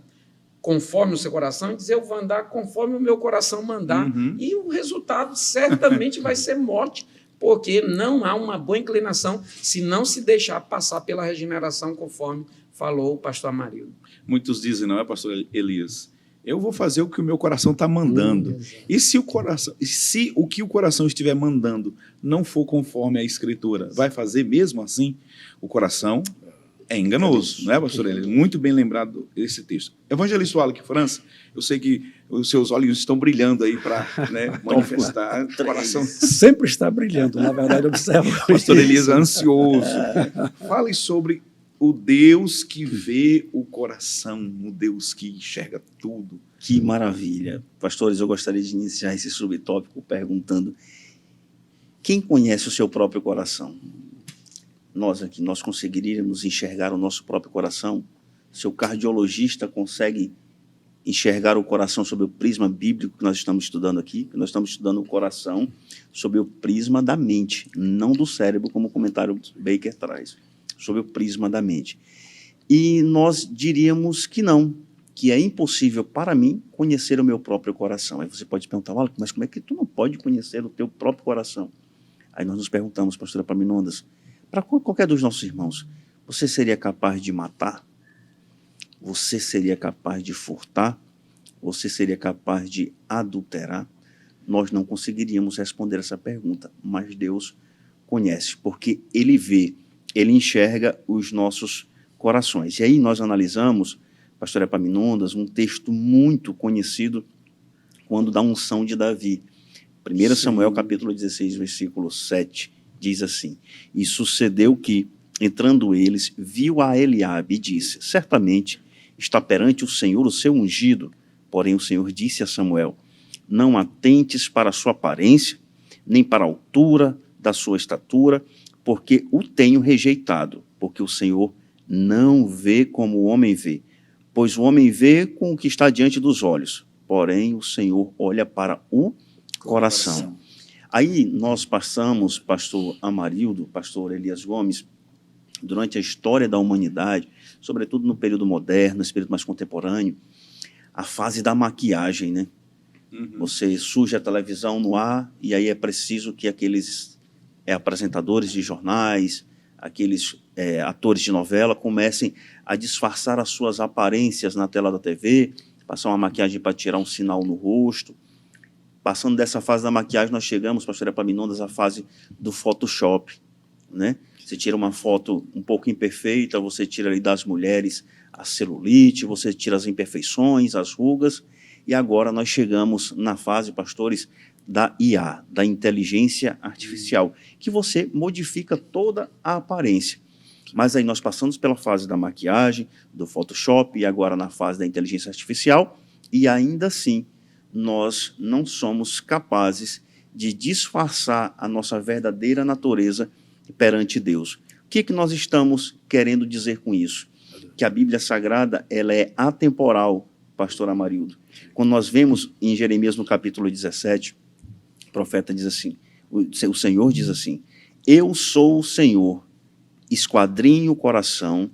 conforme o seu coração, diz, eu vou andar conforme o meu coração mandar. E o resultado certamente vai ser morte, porque não há uma boa inclinação se não se deixar passar pela regeneração, conforme falou o pastor Amarildo. Muitos dizem, não é, pastor Elias? Eu vou fazer o que o meu coração está mandando. E se o que o coração estiver mandando não for conforme a Escritura, vai fazer mesmo assim? O coração é enganoso, não é, pastor Elias? Muito bem lembrado esse texto. Evangelista Wallace França, eu sei que os seus olhos estão brilhando aí para, né, manifestar o coração. Sempre está brilhando, na verdade, observa. Pastor Elias é ansioso. Fale sobre o Deus que vê o coração, o Deus que enxerga tudo. Que maravilha. Pastores, eu gostaria de iniciar esse subtópico perguntando: quem conhece o seu próprio coração? Nós aqui, nós conseguiríamos enxergar o nosso próprio coração? Seu cardiologista consegue enxergar o coração sob o prisma bíblico que nós estamos estudando aqui? Nós estamos estudando o coração sob o prisma da mente, não do cérebro, como o comentário Baker traz, sob o prisma da mente. E nós diríamos que não, que é impossível para mim conhecer o meu próprio coração. Aí você pode perguntar: olha, mas como é que tu não pode conhecer o teu próprio coração? Aí nós nos perguntamos, pastora Epaminondas, para qualquer dos nossos irmãos, você seria capaz de matar? Você seria capaz de furtar? Você seria capaz de adulterar? Nós não conseguiríamos responder essa pergunta, mas Deus conhece, porque Ele vê, Ele enxerga os nossos corações. E aí nós analisamos, pastor Epaminondas, um texto muito conhecido quando da unção de Davi. 1 Samuel capítulo 16, versículo 7, diz assim: e sucedeu que, entrando eles, viu a Eliabe e disse: certamente está perante o Senhor o seu ungido. Porém o Senhor disse a Samuel: não atentes para a sua aparência, nem para a altura da sua estatura, porque o tenho rejeitado, porque o Senhor não vê como o homem vê, pois o homem vê com o que está diante dos olhos, porém o Senhor olha para o coração. Aí nós passamos, pastor Amarildo, pastor Elias Gomes, durante a história da humanidade, sobretudo no período moderno, nesse período mais contemporâneo, a fase da maquiagem, né? Você surge a televisão no ar e aí é preciso que aqueles apresentadores de jornais, aqueles atores de novela comecem a disfarçar as suas aparências na tela da TV, passar uma maquiagem para tirar um sinal no rosto. Passando dessa fase da maquiagem, nós chegamos, pastor Epaminondas, à fase do Photoshop, né? Você tira uma foto um pouco imperfeita, você tira ali das mulheres a celulite, você tira as imperfeições, as rugas, e agora nós chegamos na fase, pastores, da IA, da inteligência artificial, que você modifica toda a aparência. Mas aí nós passamos pela fase da maquiagem, do Photoshop, e agora na fase da inteligência artificial, e ainda assim nós não somos capazes de disfarçar a nossa verdadeira natureza perante Deus. O que nós estamos querendo dizer com isso? Que a Bíblia Sagrada ela é atemporal, pastor Amarildo. Quando nós vemos em Jeremias no capítulo 17, o profeta diz assim, o Senhor diz assim: eu sou o Senhor, esquadrinho o coração,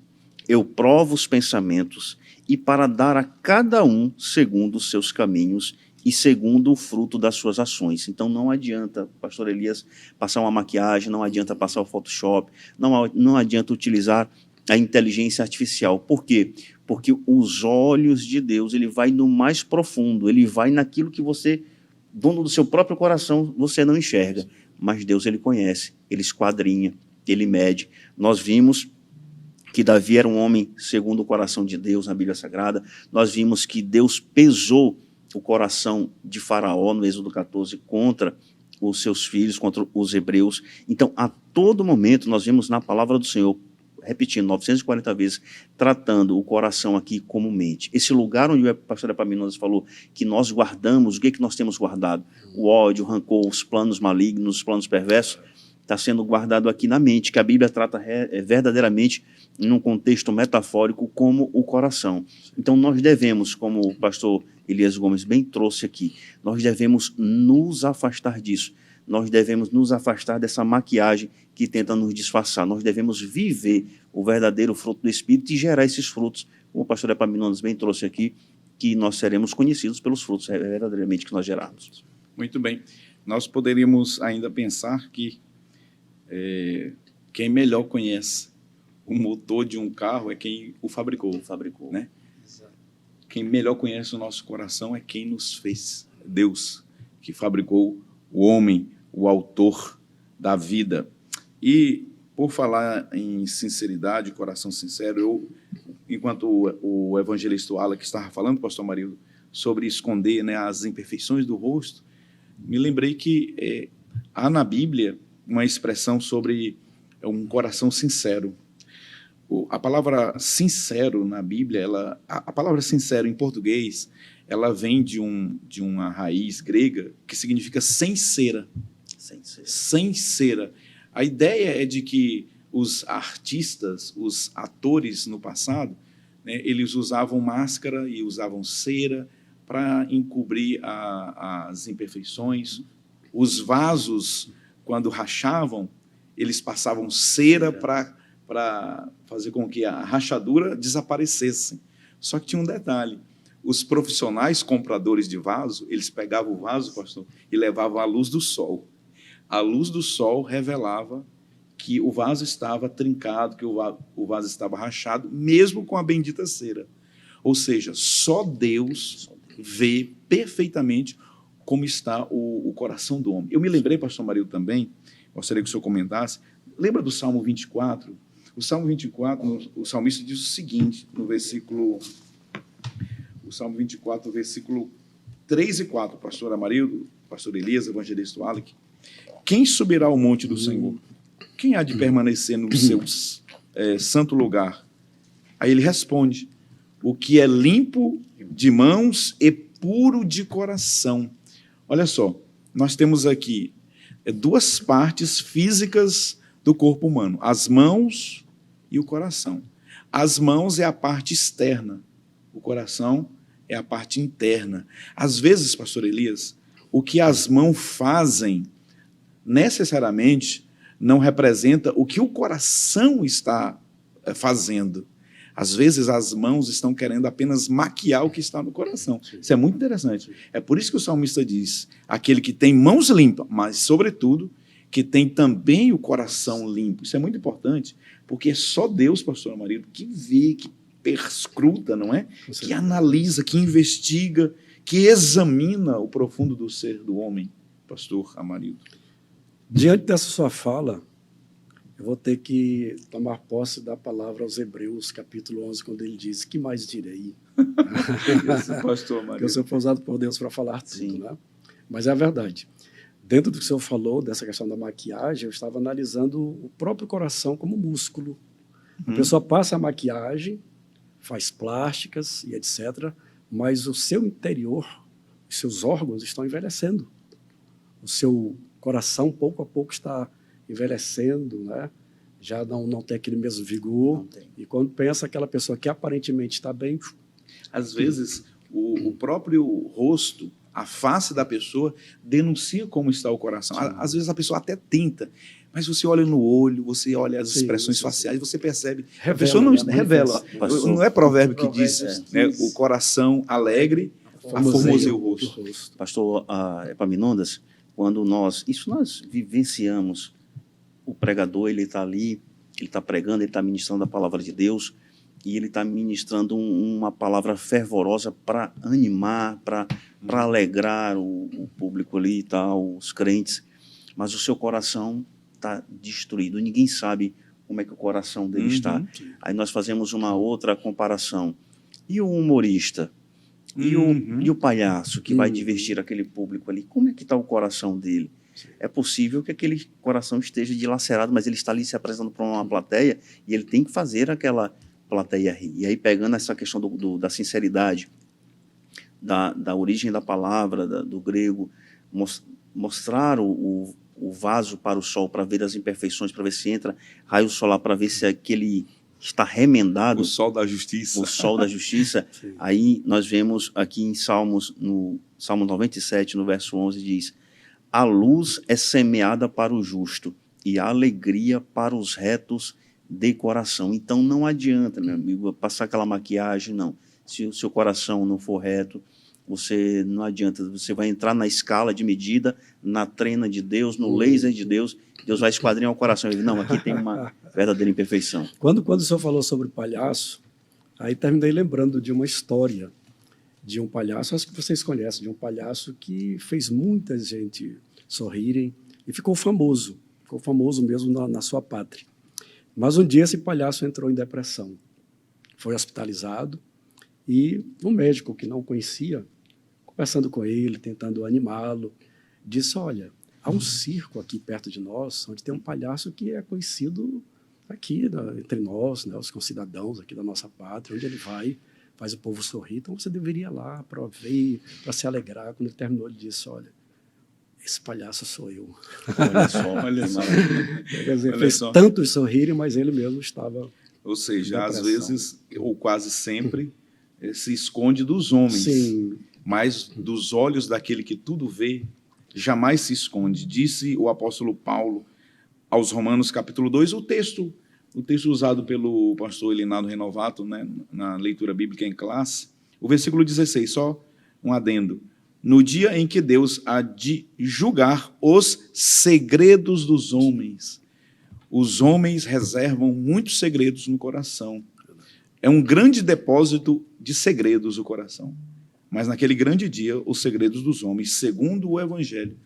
eu provo os pensamentos, e para dar a cada um segundo os seus caminhos e segundo o fruto das suas ações. Então não adianta, pastor Elias, passar uma maquiagem, não adianta passar o Photoshop, não adianta utilizar a inteligência artificial. Por quê? Porque os olhos de Deus, ele vai no mais profundo, ele vai naquilo que você, dono do seu próprio coração, você não enxerga. Mas Deus, ele conhece, ele esquadrinha, ele mede. Nós vimos que Davi era um homem segundo o coração de Deus na Bíblia Sagrada. Nós vimos que Deus pesou o coração de Faraó no Êxodo 14 contra os seus filhos, contra os hebreus. Então, a todo momento, nós vemos na palavra do Senhor, repetindo 940 vezes, tratando o coração aqui como mente. Esse lugar onde o pastor Epaminondas falou que nós guardamos, o que nós temos guardado? O ódio, o rancor, os planos malignos, os planos perversos, está sendo guardado aqui na mente, que a Bíblia trata verdadeiramente, num contexto metafórico, como o coração. Então, nós devemos, como o pastor Elias Gomes bem trouxe aqui, nós devemos nos afastar disso. Nós devemos nos afastar dessa maquiagem que tenta nos disfarçar. Nós devemos viver o verdadeiro fruto do Espírito e gerar esses frutos, como o pastor Epaminondas bem trouxe aqui, que nós seremos conhecidos pelos frutos verdadeiramente que nós gerarmos. Muito bem. Nós poderíamos ainda pensar que quem melhor conhece o motor de um carro é quem o fabricou. Né? Exato. Quem melhor conhece o nosso coração é quem nos fez. Deus, que fabricou o homem, o autor da vida. E por falar em sinceridade, coração sincero, enquanto o evangelista Wallace estava falando, pastor Marildo, sobre esconder, né, as imperfeições do rosto, me lembrei que há na Bíblia uma expressão sobre um coração sincero. A palavra sincero na Bíblia, a palavra sincero em português, ela vem de uma raiz grega que significa sem cera. Sem cera. A ideia é de que os artistas, os atores no passado, né, eles usavam máscara e usavam cera para encobrir as imperfeições. Os vasos, quando rachavam, eles passavam cera para fazer com que a rachadura desaparecesse. Só que tinha um detalhe: os profissionais compradores de vaso, eles pegavam o vaso, pastor, e levavam à luz do sol. A luz do sol revelava que o vaso estava trincado, que o vaso estava rachado, mesmo com a bendita cera. Ou seja, só Deus vê perfeitamente como está o coração do homem. Eu me lembrei, pastor Marildo, também, gostaria que o senhor comentasse, lembra do Salmo 24? O Salmo 24, o salmista diz o seguinte, o Salmo 24, versículo 3 e 4, pastor Amarildo, pastor Elias, evangelista Wallace: quem subirá ao monte do Senhor? Quem há de permanecer no seu santo lugar? Aí ele responde: o que é limpo de mãos e puro de coração. Olha só, nós temos aqui duas partes físicas do corpo humano, as mãos e o coração. As mãos é a parte externa, o coração é a parte interna. Às vezes, pastor Elias, o que as mãos fazem necessariamente não representa o que o coração está fazendo. Às vezes as mãos estão querendo apenas maquiar o que está no coração. Isso é muito interessante. É por isso que o salmista diz: aquele que tem mãos limpas, mas, sobretudo, que tem também o coração limpo. Isso é muito importante, porque é só Deus, pastor Amarildo, que vê, que perscruta, não é? Que analisa, que investiga, que examina o profundo do ser do homem, pastor Amarildo. Diante dessa sua fala, eu vou ter que tomar posse da palavra aos Hebreus, capítulo 11, quando ele diz: que mais direi? Pastor Amarildo. Que eu sou usado por Deus para falar tudo, né? Mas é a verdade. Dentro do que o senhor falou, dessa questão da maquiagem, eu estava analisando o próprio coração como músculo. A pessoa passa a maquiagem, faz plásticas e etc., mas o seu interior, os seus órgãos estão envelhecendo. O seu coração, pouco a pouco, está envelhecendo, né? Já não tem aquele mesmo vigor. E quando pensa aquela pessoa que aparentemente está bem... Às vezes, o próprio rosto, a face da pessoa, denuncia como está o coração. Às vezes a pessoa até tenta, mas você olha no olho, você olha as expressões faciais, você percebe. Revela, a pessoa não revela. Não é provérbio que diz, né, o coração alegre, aformoseia o rosto. Pastor Epaminondas, quando nós vivenciamos, o pregador, ele está ali, ele está pregando, ele está ministrando a palavra de Deus, e ele está ministrando uma palavra fervorosa para animar, para alegrar o público ali e tal, os crentes, mas o seu coração está destruído, ninguém sabe como é que o coração dele está. Aí nós fazemos uma outra comparação. E o humorista? E o palhaço que vai divertir aquele público ali? Como é que está o coração dele? É possível que aquele coração esteja dilacerado, mas ele está ali se apresentando para uma plateia e ele tem que fazer aquela plateia rir. E aí, pegando essa questão da sinceridade, da origem da palavra, do grego, mostrar o vaso para o sol, para ver as imperfeições, para ver se entra raio solar, para ver se aquele está remendado. O sol da justiça. O sol da justiça. Aí nós vemos aqui em Salmos, no Salmo 97, no verso 11, diz: a luz é semeada para o justo e a alegria para os retos de coração. Então não adianta, meu amigo, passar aquela maquiagem, não. Se o seu coração não for reto, você não adianta, você vai entrar na escala de medida, na trena de Deus, no laser de Deus, Deus vai esquadrinhar o coração. Ele, não, aqui tem uma verdadeira imperfeição. Quando o senhor falou sobre palhaço, aí terminei lembrando de uma história de um palhaço, acho que vocês conhecem, de um palhaço que fez muita gente sorrirem e ficou famoso mesmo na sua pátria. Mas um dia esse palhaço entrou em depressão, foi hospitalizado e um médico que não o conhecia, conversando com ele, tentando animá-lo, disse, olha, há um circo aqui perto de nós, onde tem um palhaço que é conhecido aqui entre nós, né, os concidadãos aqui da nossa pátria, onde ele vai, faz o povo sorrir, então você deveria ir lá para ver, para se alegrar. Quando ele terminou, ele disse, olha, esse palhaço sou eu. Olha só, olha só. Quer dizer, fez tantos sorrirem, mas ele mesmo estava... Ou seja, às vezes, ou quase sempre, se esconde dos homens. Sim. Mas dos olhos daquele que tudo vê, jamais se esconde. Disse o apóstolo Paulo aos Romanos, capítulo 2, o texto usado pelo pastor Elinado Renovato, né, na leitura bíblica em classe, o versículo 16, só um adendo. No dia em que Deus há de julgar os segredos dos homens. Os homens reservam muitos segredos no coração. É um grande depósito de segredos o coração. Mas naquele grande dia, os segredos dos homens, segundo o Evangelho,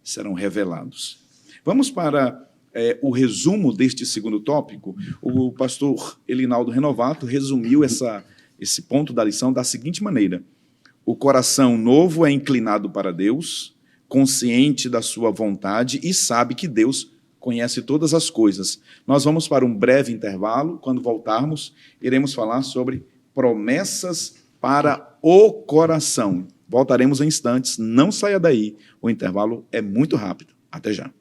serão revelados. Vamos para o resumo deste segundo tópico. O pastor Elinaldo Renovato resumiu esse ponto da lição da seguinte maneira. O coração novo é inclinado para Deus, consciente da sua vontade e sabe que Deus conhece todas as coisas. Nós vamos para um breve intervalo. Quando voltarmos, iremos falar sobre promessas para o coração. Voltaremos em instantes, não saia daí. O intervalo é muito rápido. Até já.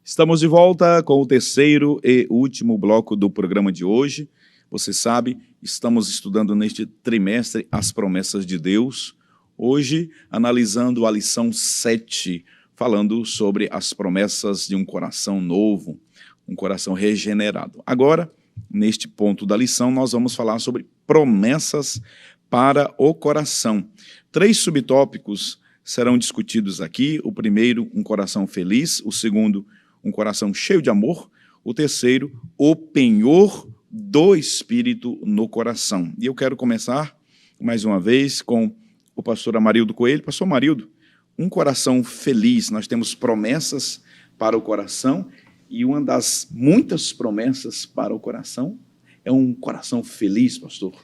Estamos de volta com o terceiro e último bloco do programa de hoje. Você sabe, estamos estudando neste trimestre as promessas de Deus. Hoje, analisando a lição 7, falando sobre as promessas de um coração novo, um coração regenerado. Agora, neste ponto da lição, nós vamos falar sobre promessas para o coração. 3 subtópicos serão discutidos aqui. O primeiro, um coração feliz. O segundo, um coração cheio de amor. O terceiro, o penhor do Espírito no coração. E eu quero começar, mais uma vez, com o pastor Amarildo Coelho. Pastor Amarildo, um coração feliz, nós temos promessas para o coração, e uma das muitas promessas para o coração é um coração feliz, pastor.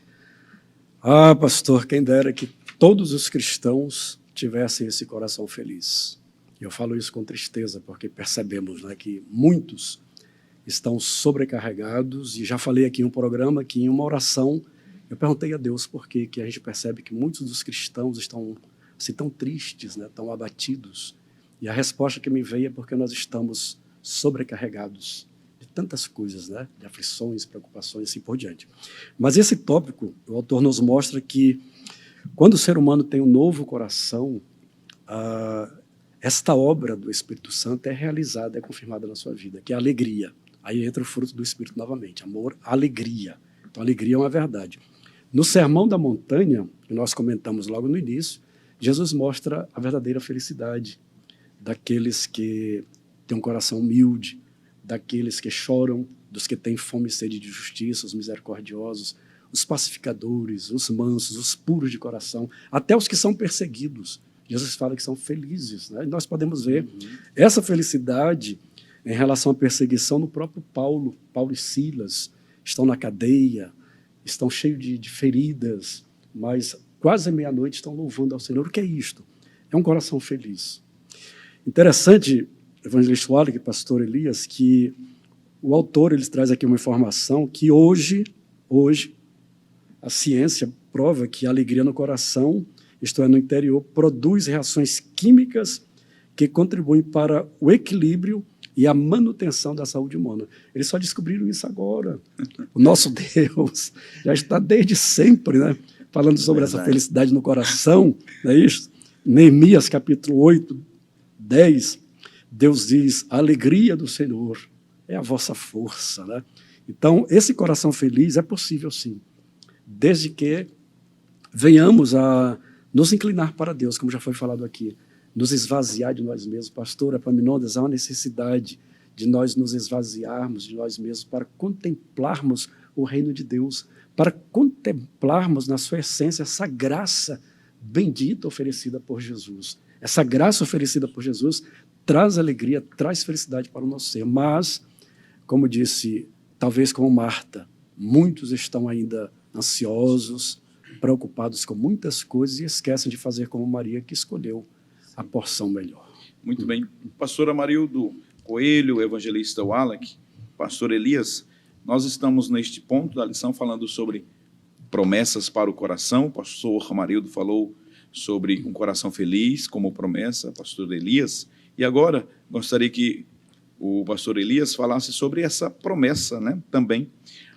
Ah, pastor, quem dera que todos os cristãos tivessem esse coração feliz. Eu falo isso com tristeza, porque percebemos, né, que muitos estão sobrecarregados, e já falei aqui em um programa que em uma oração eu perguntei a Deus por que a gente percebe que muitos dos cristãos estão assim, tão tristes, né, tão abatidos, e a resposta que me veio é porque nós estamos sobrecarregados de tantas coisas, né, de aflições, preocupações e assim por diante. Mas esse tópico, o autor nos mostra que quando o ser humano tem um novo coração, esta obra do Espírito Santo é realizada, é confirmada na sua vida, que é a alegria. Aí entra o fruto do Espírito novamente, amor, alegria. Então, alegria é uma verdade. No Sermão da Montanha, que nós comentamos logo no início, Jesus mostra a verdadeira felicidade daqueles que têm um coração humilde, daqueles que choram, dos que têm fome e sede de justiça, os misericordiosos, os pacificadores, os mansos, os puros de coração, até os que são perseguidos. Jesus fala que são felizes, né? E nós podemos ver essa felicidade em relação à perseguição no próprio Paulo. Paulo e Silas estão na cadeia, estão cheios de feridas, mas quase à meia-noite estão louvando ao Senhor. O que é isto? É um coração feliz. Interessante, evangelista Wallace, pastor Elias, que o autor ele traz aqui uma informação que hoje a ciência prova que a alegria no coração, isto é, no interior, produz reações químicas que contribuem para o equilíbrio e a manutenção da saúde humana. Eles só descobriram isso agora. O nosso Deus já está desde sempre, né, falando sobre essa felicidade no coração, não é isso? Neemias, capítulo 8, 10, Deus diz, a alegria do Senhor é a vossa força, né? Então, esse coração feliz é possível sim, desde que venhamos a nos inclinar para Deus, como já foi falado aqui, nos esvaziar de nós mesmos. Pastor Epaminondas, há uma necessidade de nós nos esvaziarmos de nós mesmos para contemplarmos o reino de Deus, para contemplarmos na sua essência essa graça bendita oferecida por Jesus. Essa graça oferecida por Jesus traz alegria, traz felicidade para o nosso ser, mas, como disse, talvez como Marta, muitos estão ainda ansiosos, preocupados com muitas coisas e esquecem de fazer como Maria, que escolheu a porção melhor. Muito bem. Pastor Amarildo Coelho, evangelista Wallach, pastor Elias, nós estamos neste ponto da lição falando sobre promessas para o coração. O pastor Amarildo falou sobre um coração feliz como promessa, pastor Elias. E agora gostaria que o pastor Elias falasse sobre essa promessa, né, também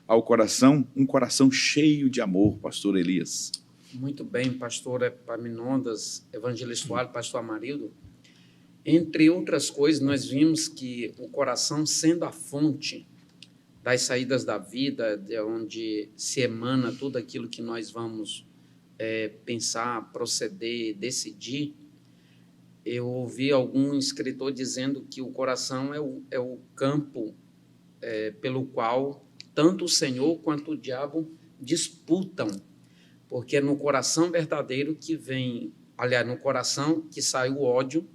ao coração, um coração cheio de amor, pastor Elias. Muito bem, pastor Epaminondas, evangelista Wallach, pastor Amarildo. Entre outras coisas, nós vimos que o coração, sendo a fonte das saídas da vida, de onde se emana tudo aquilo que nós vamos pensar, proceder, decidir, eu ouvi algum escritor dizendo que o coração é o campo pelo qual tanto o Senhor quanto o diabo disputam, porque é no coração verdadeiro que vem, aliás, no coração que sai o ódio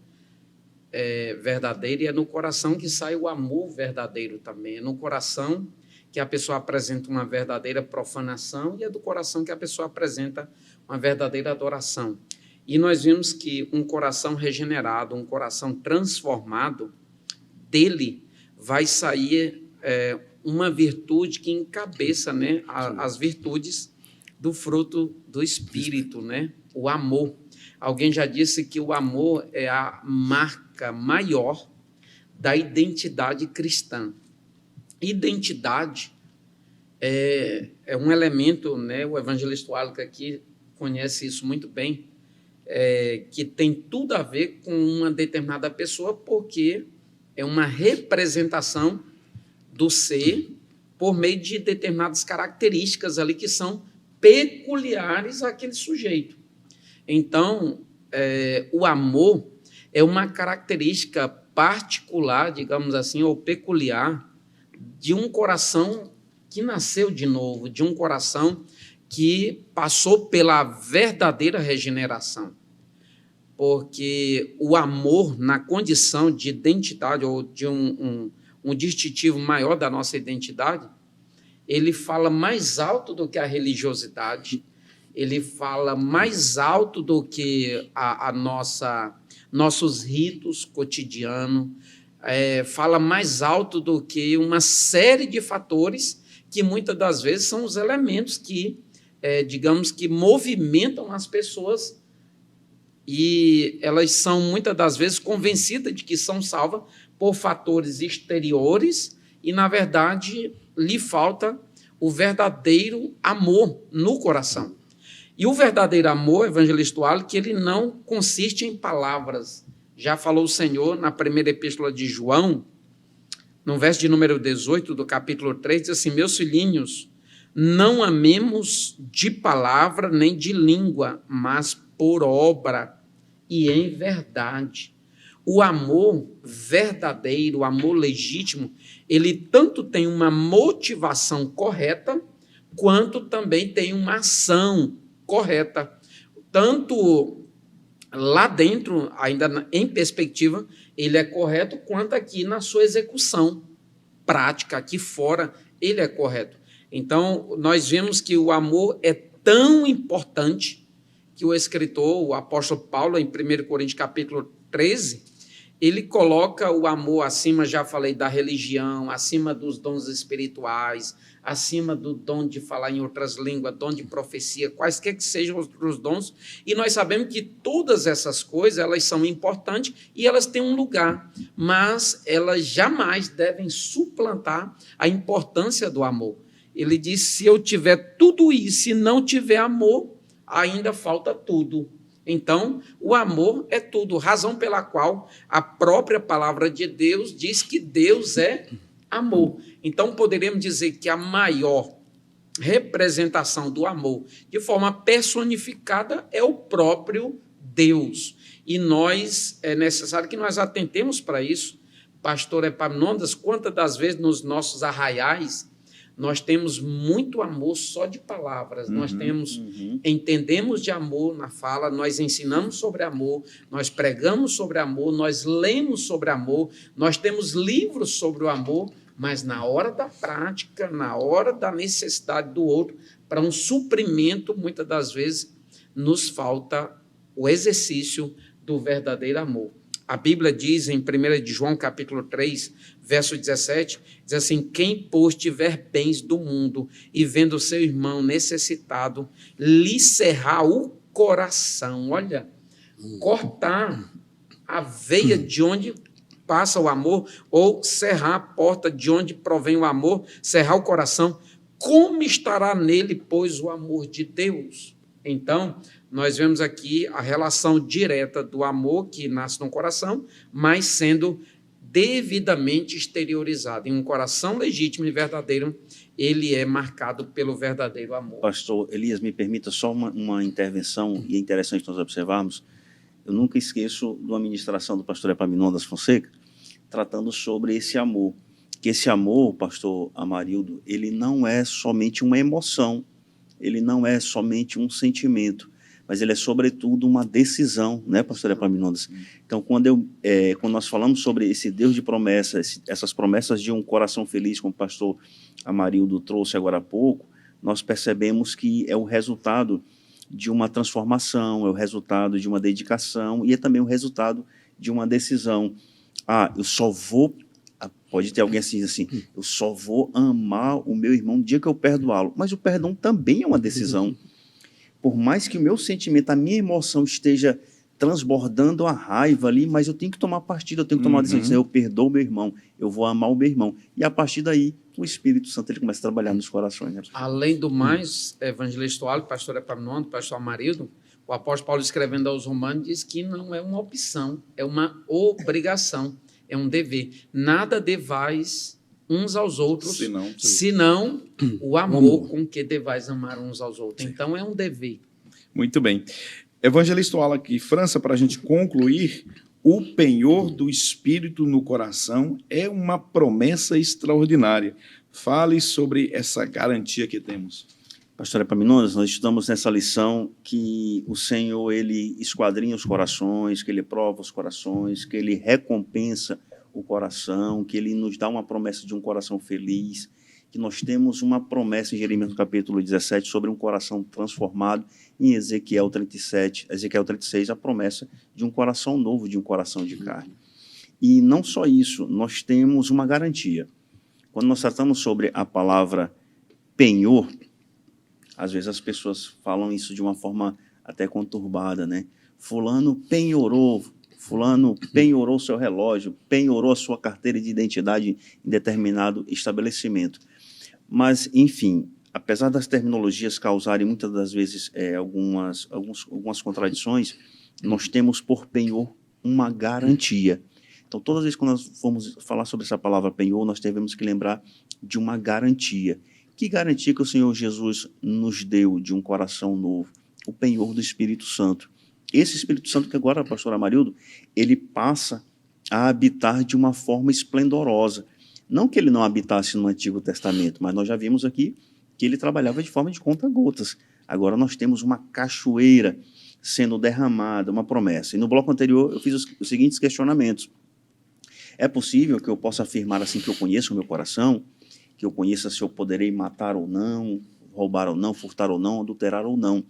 verdadeiro, e é no coração que sai o amor verdadeiro também, é no coração que a pessoa apresenta uma verdadeira profanação e é do coração que a pessoa apresenta uma verdadeira adoração. E nós vimos que um coração regenerado, um coração transformado, dele vai sair uma virtude que encabeça, né, as virtudes do fruto do Espírito, né, o amor. Alguém já disse que o amor é a marca maior da identidade cristã. Identidade é um elemento, né, o evangelista Wallach aqui conhece isso muito bem, que tem tudo a ver com uma determinada pessoa, porque é uma representação do ser por meio de determinadas características ali que são peculiares àquele sujeito. Então, o amor é uma característica particular, digamos assim, ou peculiar, de um coração que nasceu de novo, de um coração que passou pela verdadeira regeneração. Porque o amor, na condição de identidade, ou de um distintivo maior da nossa identidade, ele fala mais alto do que a religiosidade, ele fala mais alto do que nossos ritos cotidianos, fala mais alto do que uma série de fatores que muitas das vezes são os elementos que, digamos que, movimentam as pessoas e elas são muitas das vezes convencidas de que são salvas por fatores exteriores e, na verdade, lhe falta o verdadeiro amor no coração. E o verdadeiro amor, evangelista Wallach, que ele não consiste em palavras. Já falou o Senhor na primeira epístola de João, no verso de número 18 do capítulo 3, diz assim: meus filhinhos, não amemos de palavra nem de língua, mas por obra e em verdade. O amor verdadeiro, o amor legítimo, ele tanto tem uma motivação correta, quanto também tem uma ação correta. Tanto lá dentro, ainda em perspectiva, ele é correto, quanto aqui na sua execução prática, aqui fora, ele é correto. Então, nós vemos que o amor é tão importante que o escritor, o apóstolo Paulo, em 1 Coríntios capítulo 13, ele coloca o amor acima, já falei, da religião, acima dos dons espirituais, acima do dom de falar em outras línguas, dom de profecia, quaisquer que sejam os dons, e nós sabemos que todas essas coisas, elas são importantes e elas têm um lugar, mas elas jamais devem suplantar a importância do amor. Ele diz, se eu tiver tudo isso e não tiver amor, ainda falta tudo. Então, o amor é tudo, razão pela qual a própria palavra de Deus diz que Deus é amor. Então, poderíamos dizer que a maior representação do amor, de forma personificada, é o próprio Deus. E é necessário que nós atentemos para isso. Pastor Epaminondas, quantas das vezes nos nossos arraiais nós temos muito amor só de palavras, nós entendemos de amor na fala, nós ensinamos sobre amor, nós pregamos sobre amor, nós lemos sobre amor, nós temos livros sobre o amor, mas na hora da prática, na hora da necessidade do outro, para um suprimento, muitas das vezes, nos falta o exercício do verdadeiro amor. A Bíblia diz em 1 de João, capítulo 3, verso 17, diz assim: quem, pois, tiver bens do mundo e vendo seu irmão necessitado, lhe cerrar o coração, olha, cortar a veia de onde passa o amor, ou cerrar a porta de onde provém o amor, cerrar o coração, como estará nele, pois, o amor de Deus? Então, nós vemos aqui a relação direta do amor que nasce no coração, mas sendo devidamente exteriorizado. Em um coração legítimo e verdadeiro, ele é marcado pelo verdadeiro amor. Pastor Elias, me permita só uma intervenção, e é interessante nós observarmos. Eu nunca esqueço de uma ministração do pastor Epaminondas Fonseca, tratando sobre esse amor. Que esse amor, pastor Amarildo, ele não é somente uma emoção, ele não é somente um sentimento, mas ele é, sobretudo, uma decisão, né, pastor Epaminondas? Então, quando nós falamos sobre esse Deus de promessas, essas promessas de um coração feliz, como o pastor Amarildo trouxe agora há pouco, nós percebemos que é o resultado de uma transformação, é o resultado de uma dedicação e é também o resultado de uma decisão. Eu só vou... Pode ter alguém assim, eu só vou amar o meu irmão no dia que eu perdoá-lo. Mas o perdão também é uma decisão. Por mais que o meu sentimento, a minha emoção esteja transbordando a raiva ali, mas eu tenho que tomar partido, eu tenho que tomar uma decisão. Eu perdoo o meu irmão, eu vou amar o meu irmão. E a partir daí, o Espírito Santo ele começa a trabalhar nos corações. Né? Além do mais, evangelista Wallace, pastor Epaminondas, pastor Amarildo, o apóstolo Paulo, escrevendo aos Romanos, diz que não é uma opção, é uma obrigação. É um dever. Nada devais uns aos outros, senão o amor com que devais amar uns aos outros. Sim. Então, é um dever. Muito bem. Evangelista Wallace França, para a gente concluir, o penhor do Espírito no coração é uma promessa extraordinária. Fale sobre essa garantia que temos. Pastor Epaminondas, nós estudamos nessa lição que o Senhor, ele esquadrinha os corações, que ele prova os corações, que ele recompensa o coração, que ele nos dá uma promessa de um coração feliz, que nós temos uma promessa em Jeremias no capítulo 17 sobre um coração transformado, em Ezequiel 36, a promessa de um coração novo, de um coração de carne. E não só isso, nós temos uma garantia. Quando nós tratamos sobre a palavra penhor, às vezes as pessoas falam isso de uma forma até conturbada, né? Fulano penhorou seu relógio, penhorou a sua carteira de identidade em determinado estabelecimento. Mas, enfim, apesar das terminologias causarem muitas das vezes algumas contradições, nós temos por penhor uma garantia. Então, todas as vezes que nós formos falar sobre essa palavra penhor, nós devemos que lembrar de uma garantia. Que garantia que o Senhor Jesus nos deu de um coração novo? O penhor do Espírito Santo. Esse Espírito Santo que agora, pastor Amarildo, ele passa a habitar de uma forma esplendorosa. Não que ele não habitasse no Antigo Testamento, mas nós já vimos aqui que ele trabalhava de forma de conta-gotas. Agora nós temos uma cachoeira sendo derramada, uma promessa. E no bloco anterior eu fiz os seguintes questionamentos. É possível que eu possa afirmar assim que eu conheço o meu coração? Que eu conheça se eu poderei matar ou não, roubar ou não, furtar ou não, adulterar ou não.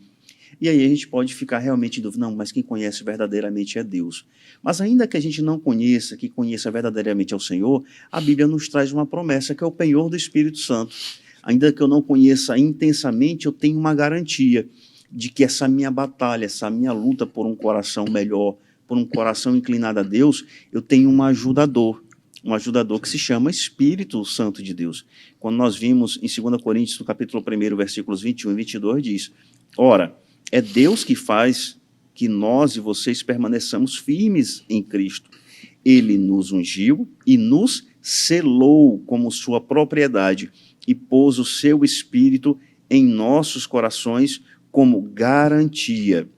E aí a gente pode ficar realmente em dúvida, não, mas quem conhece verdadeiramente é Deus. Mas ainda que a gente não conheça, que conheça verdadeiramente ao Senhor, a Bíblia nos traz uma promessa que é o penhor do Espírito Santo. Ainda que eu não conheça intensamente, eu tenho uma garantia de que essa minha batalha, essa minha luta por um coração melhor, por um coração inclinado a Deus, eu tenho um ajudador que se chama Espírito Santo de Deus. Quando nós vimos em 2 Coríntios, no capítulo 1, versículos 21 e 22, diz: ora, é Deus que faz que nós e vocês permaneçamos firmes em Cristo. Ele nos ungiu e nos selou como sua propriedade e pôs o seu Espírito em nossos corações como garantia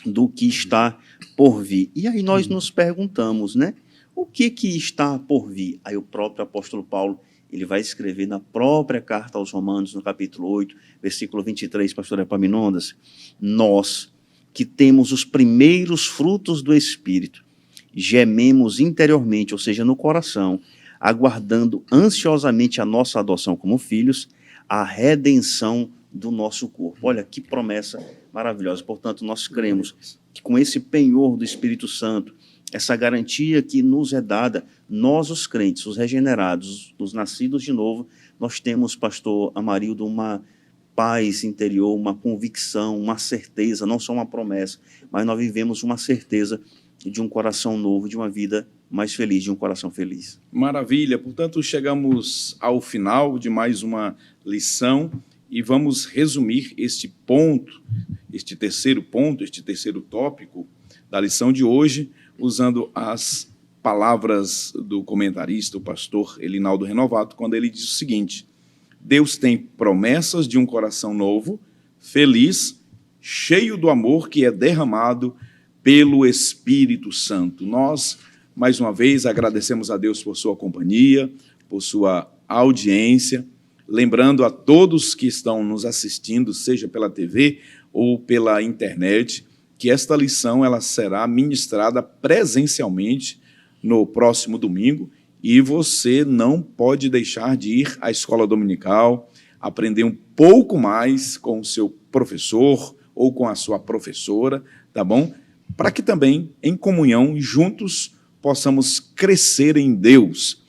do que está por vir. E aí nós nos perguntamos, né? O que está por vir? Aí o próprio apóstolo Paulo, ele vai escrever na própria carta aos Romanos, no capítulo 8, versículo 23, pastor Epaminondas, nós que temos os primeiros frutos do Espírito, gememos interiormente, ou seja, no coração, aguardando ansiosamente a nossa adoção como filhos, a redenção do nosso corpo. Olha que promessa maravilhosa. Portanto, nós cremos que com esse penhor do Espírito Santo, essa garantia que nos é dada, nós os crentes, os regenerados, os nascidos de novo, nós temos, pastor Amarildo, uma paz interior, uma convicção, uma certeza, não só uma promessa, mas nós vivemos uma certeza de um coração novo, de uma vida mais feliz, de um coração feliz. Maravilha. Portanto, chegamos ao final de mais uma lição e vamos resumir este ponto, este terceiro ponto, este terceiro tópico da lição de hoje, usando as palavras do comentarista, o pastor Elinaldo Renovato, quando ele diz o seguinte: Deus tem promessas de um coração novo, feliz, cheio do amor que é derramado pelo Espírito Santo. Nós, mais uma vez, agradecemos a Deus por sua companhia, por sua audiência, lembrando a todos que estão nos assistindo, seja pela TV ou pela internet, que esta lição ela será ministrada presencialmente no próximo domingo e você não pode deixar de ir à escola dominical, aprender um pouco mais com o seu professor ou com a sua professora, tá bom? Para que também, em comunhão, juntos, possamos crescer em Deus.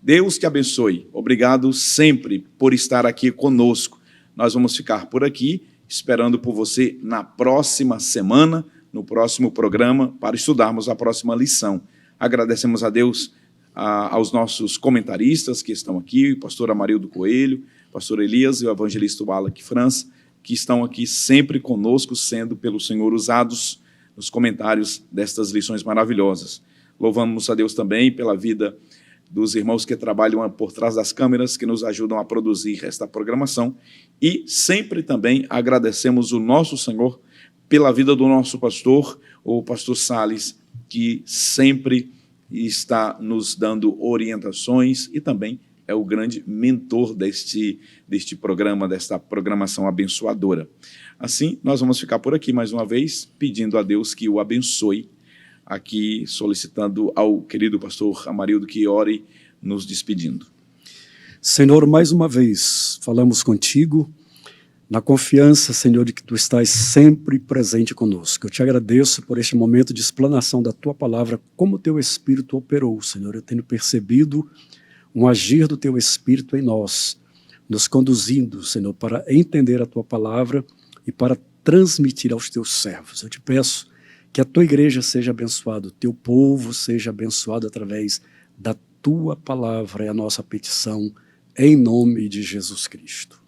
Deus te abençoe. Obrigado sempre por estar aqui conosco. Nós vamos ficar por aqui, esperando por você na próxima semana, no próximo programa, para estudarmos a próxima lição. Agradecemos a Deus, aos nossos comentaristas que estão aqui, o pastor Amarildo Coelho, o pastor Elias e o evangelista Wallace França, que estão aqui sempre conosco, sendo pelo Senhor usados nos comentários destas lições maravilhosas. Louvamos a Deus também pela vida dos irmãos que trabalham por trás das câmeras, que nos ajudam a produzir esta programação, e sempre também agradecemos o nosso Senhor pela vida do nosso pastor, o pastor Salles, que sempre está nos dando orientações e também é o grande mentor deste programa, desta programação abençoadora. Assim, nós vamos ficar por aqui mais uma vez, pedindo a Deus que o abençoe, aqui solicitando ao querido pastor Amarildo que ore nos despedindo. Senhor, mais uma vez falamos contigo, na confiança, Senhor, de que Tu estás sempre presente conosco. Eu te agradeço por este momento de explanação da Tua palavra, como o Teu Espírito operou, Senhor. Eu tenho percebido um agir do Teu Espírito em nós, nos conduzindo, Senhor, para entender a Tua palavra e para transmitir aos Teus servos. Eu te peço que a Tua igreja seja abençoada, o Teu povo seja abençoado através da Tua palavra, é a nossa petição, em nome de Jesus Cristo.